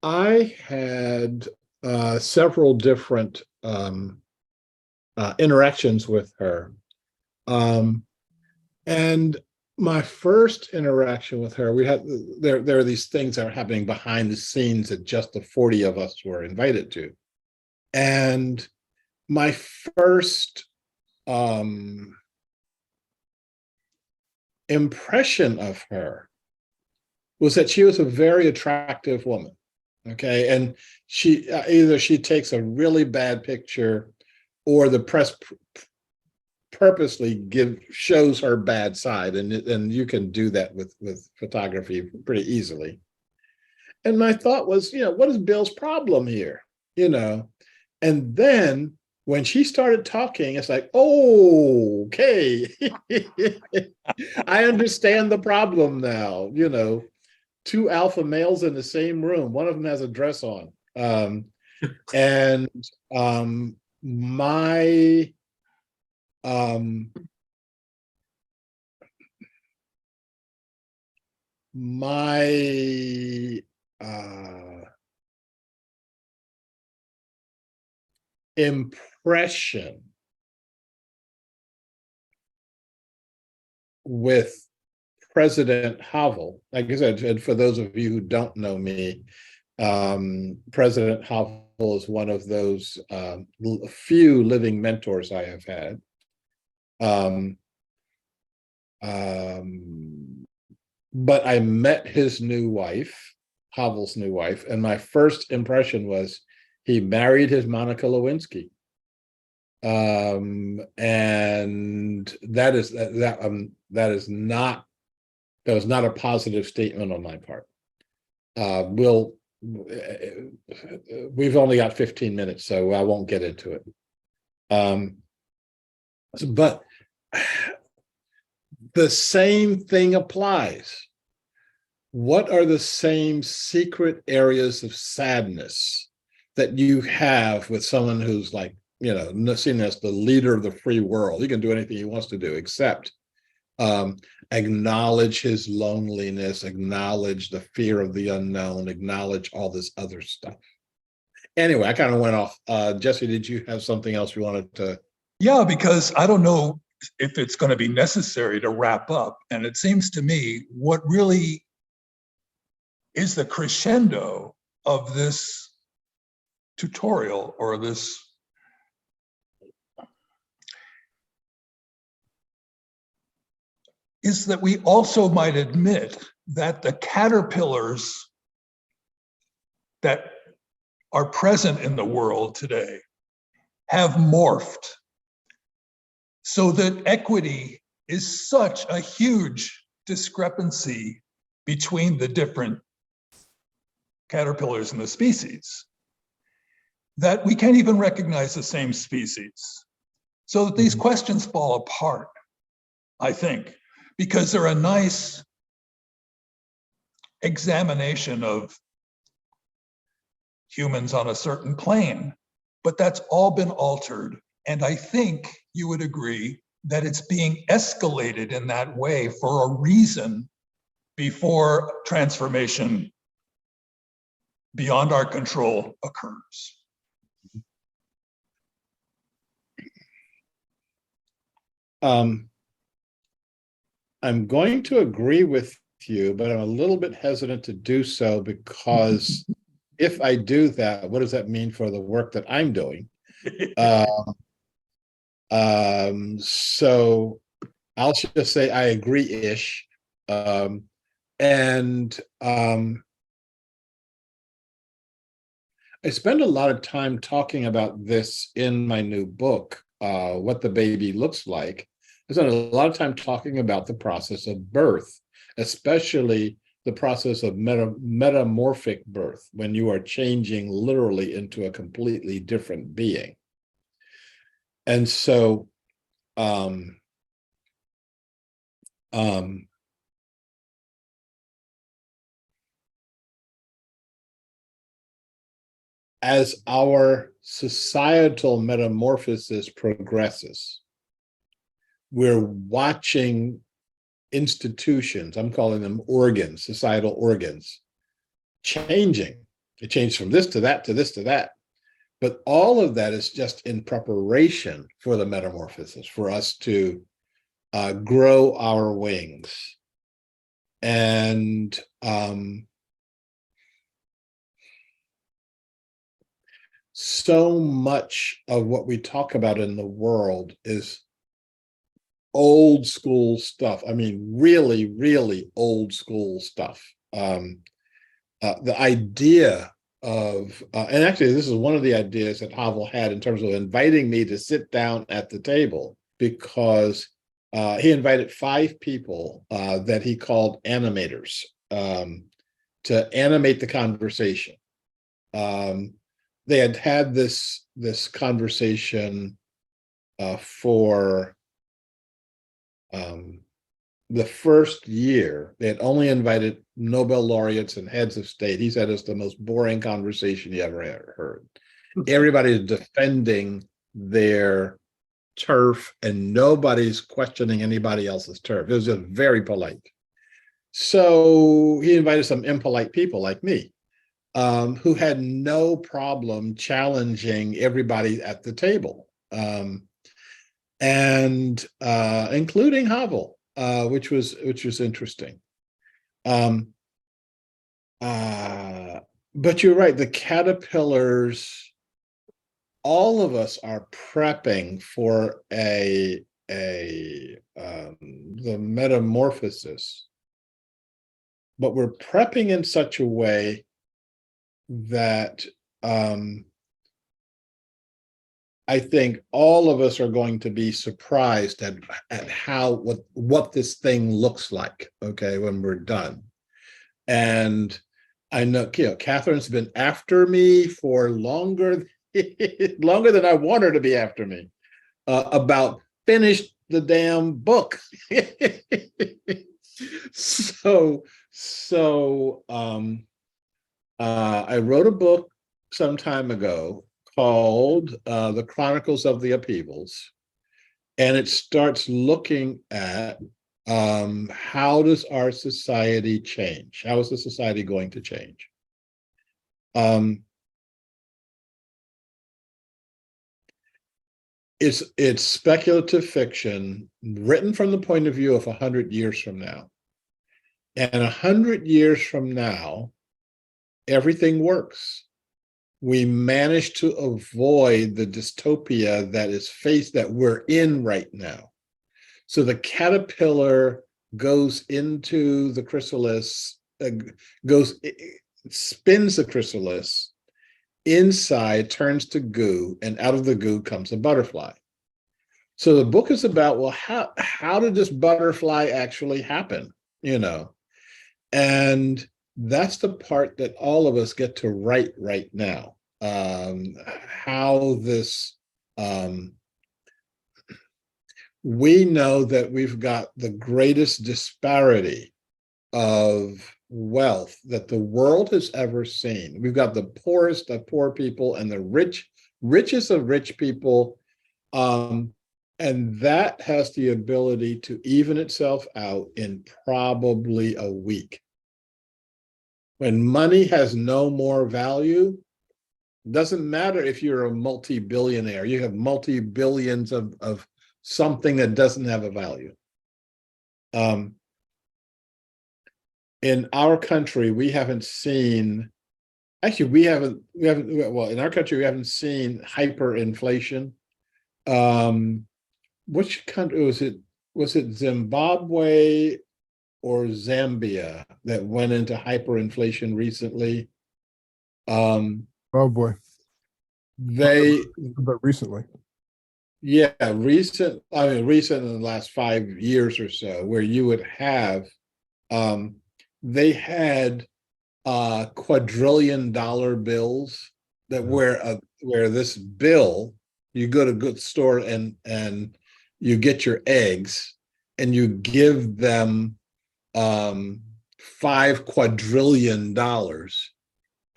I had several different interactions with her. And my first interaction with her, there are these things that are happening behind the scenes that just the 40 of us were invited to. And my first impression of her was that she was a very attractive woman. Okay. And she either she takes a really bad picture or the press purposely shows her bad side, and you can do that with photography pretty easily. And my thought was, what is Bill's problem here? And then when she started talking, it's like, oh, okay. I understand the problem now. Two alpha males in the same room. One of them has a dress on. My impression with President Havel, like I said, and for those of you who don't know me, President Havel is one of those few living mentors I have had. But I met his new wife, Havel's new wife, and my first impression was he married his Monica Lewinsky. And that was not a positive statement on my part. We've only got 15 minutes, so I won't get into it. But the same thing applies. What are the same secret areas of sadness that you have with someone who's like, seen as the leader of the free world? He can do anything he wants to do except acknowledge his loneliness, acknowledge the fear of the unknown, acknowledge all this other stuff. Anyway, I kind of went off. Jesse, did you have something else you wanted to? Yeah, because I don't know, if it's going to be necessary to wrap up. And it seems to me what really is the crescendo of this tutorial, or this is that we also might admit that the caterpillars that are present in the world today have morphed so that equity is such a huge discrepancy between the different caterpillars in the species that we can't even recognize the same species. So that these questions fall apart, I think, because they're a nice examination of humans on a certain plane, but that's all been altered. And I think you would agree that it's being escalated in that way for a reason before transformation beyond our control occurs. I'm going to agree with you, but I'm a little bit hesitant to do so, because if I do that, what does that mean for the work that I'm doing? So I'll just say I agree-ish. I spend a lot of time talking about this in my new book, What the Baby Looks Like. I spend a lot of time talking about the process of birth, especially the process of metamorphic birth, when you are changing literally into a completely different being. And so as our societal metamorphosis progresses, we're watching institutions, I'm calling them organs, societal organs, changing. It changed from this to that to this to that. But all of that is just in preparation for the metamorphosis, for us to grow our wings. And so much of what we talk about in the world is old school stuff. I mean, really, really old school stuff. The idea of, and actually this is one of the ideas that Havel had in terms of inviting me to sit down at the table, because he invited 5 people that he called animators to animate the conversation. They had had this conversation for the first year. They had only invited Nobel laureates and heads of state. He said it's the most boring conversation he ever heard. Everybody's defending their turf and nobody's questioning anybody else's turf. It was just very polite. So he invited some impolite people like me, who had no problem challenging everybody at the table, and including Havel, which was interesting. But you're right, the caterpillars, all of us are prepping for the metamorphosis, but we're prepping in such a way that I think all of us are going to be surprised at how what this thing looks like, okay, when we're done. And I know, Catherine's been after me for longer than I want her to be after me, about finish the damn book. So I wrote a book some time ago called The Chronicles of the Upheavals, and it starts looking at how does our society change? How is the society going to change? it's speculative fiction written from the point of view of 100 years from now. And 100 years from now, everything works. We managed to avoid the dystopia that we're in right now. So the caterpillar goes into the chrysalis, spins the chrysalis, inside turns to goo, and out of the goo comes a butterfly. So the book is about, well, how did this butterfly actually happen? And that's the part that all of us get to write right now. How this, we know that we've got the greatest disparity of wealth that the world has ever seen. We've got the poorest of poor people and the richest of rich people. And that has the ability to even itself out in probably a week. When money has no more value, doesn't matter if you're a multi-billionaire, you have multi-billions of something that doesn't have a value. In our country, we haven't seen, actually, well, in our country, we haven't seen hyperinflation. Which country was it? Was it Zimbabwe or Zambia that went into hyperinflation recently? Oh boy. But recently. Yeah, recent in the last 5 years or so, where you would have, they had quadrillion-dollar bills that where this bill, you go to a good store and you get your eggs and you give them $5 quadrillion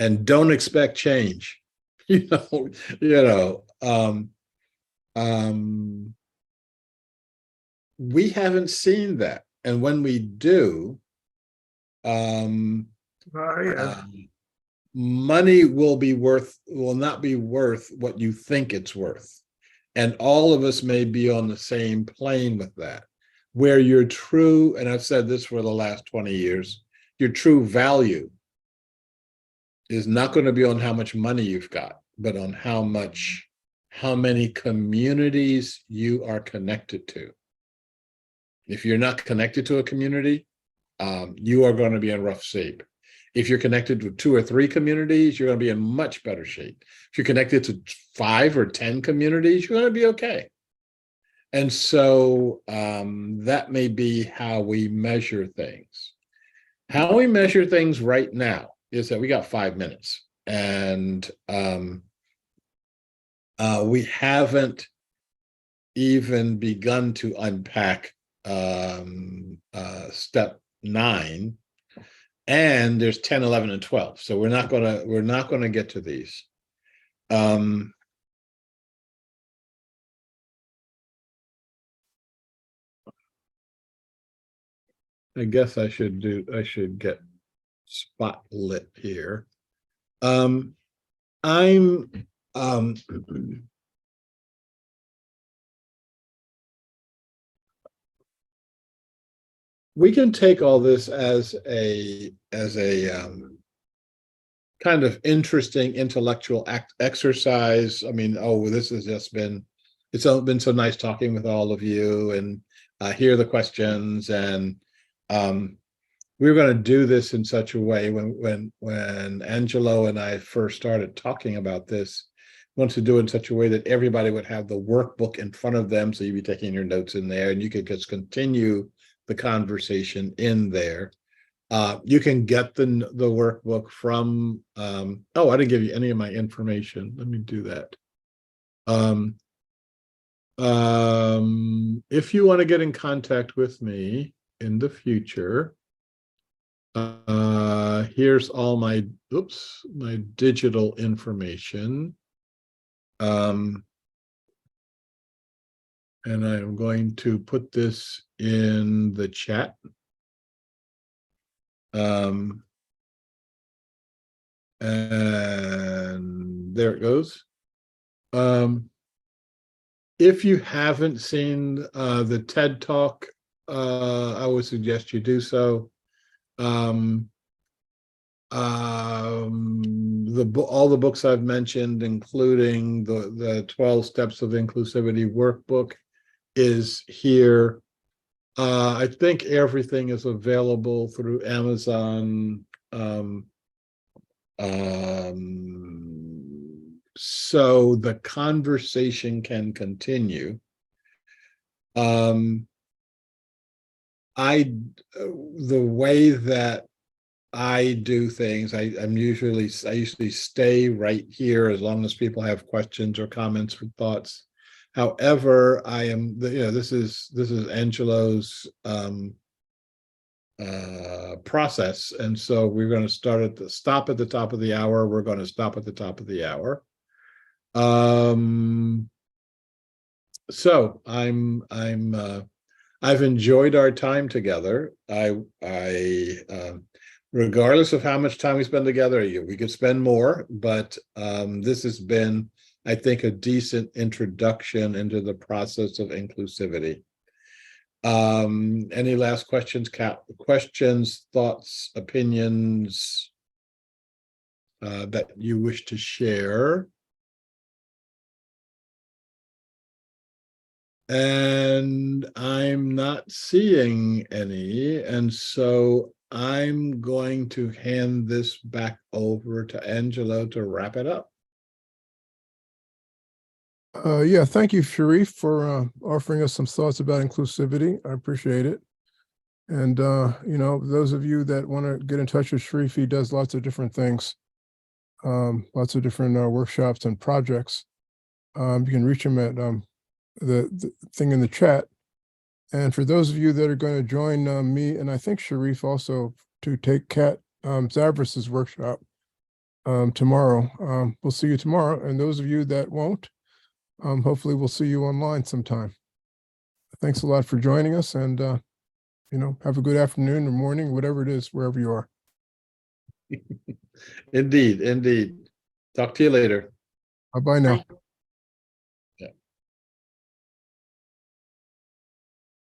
and don't expect change. We haven't seen that. And when we do, money will not be worth what you think it's worth. And all of us may be on the same plane with that, where your true, and I've said this for the last 20 years, your true value is not going to be on how much money you've got, but on how many communities you are connected to. If you're not connected to a community, you are going to be in rough shape. If you're connected to 2 or 3 communities, you're going to be in much better shape. If you're connected to 5 or 10 communities, you're going to be okay. And so that may be how we measure things. How we measure things right now is that we got 5 minutes, and we haven't even begun to unpack step 9. And there's 10, 11, and 12. So we're not gonna get to these. I guess I should get spotlit here. We can take all this as a kind of interesting intellectual exercise. I mean, this has just been, it's been so nice talking with all of you and hear the questions. And we were going to do this in such a way when Angelo and I first started talking about this, wanted to do it in such a way that everybody would have the workbook in front of them. So you'd be taking your notes in there and you could just continue the conversation in there. You can get the workbook from, I didn't give you any of my information. Let me do that. If you want to get in contact with me in the future, here's all my digital information. And I'm going to put this in the chat. And there it goes. if you haven't seen the TED Talk, I would suggest you do so. All the books I've mentioned, including the 12 Steps of Inclusivity workbook, is here. I think everything is available through Amazon. So the conversation can continue. The way that I do things, I usually stay right here as long as people have questions or comments or thoughts. However, this is Angelo's process, and so we're going to stop at the top of the hour. We're going to stop at the top of the hour. So I've enjoyed our time together. Regardless of how much time we spend together, we could spend more, but this has been, I think, a decent introduction into the process of inclusivity. Any last questions, thoughts, opinions that you wish to share? And I'm not seeing any, and so I'm going to hand this back over to Angelo to wrap it up. Yeah, thank you, Shariff, for offering us some thoughts about inclusivity. I appreciate it. And, those of you that want to get in touch with Shariff, he does lots of different things, lots of different workshops and projects. You can reach him at the thing in the chat. And for those of you that are going to join me, and I think Shariff also, to take Kat Zavras's workshop tomorrow, we'll see you tomorrow. And those of you that won't, hopefully we'll see you online sometime. Thanks a lot for joining us, and have a good afternoon or morning, whatever it is, wherever you are. Indeed. Talk to you later. Bye-bye now. Bye.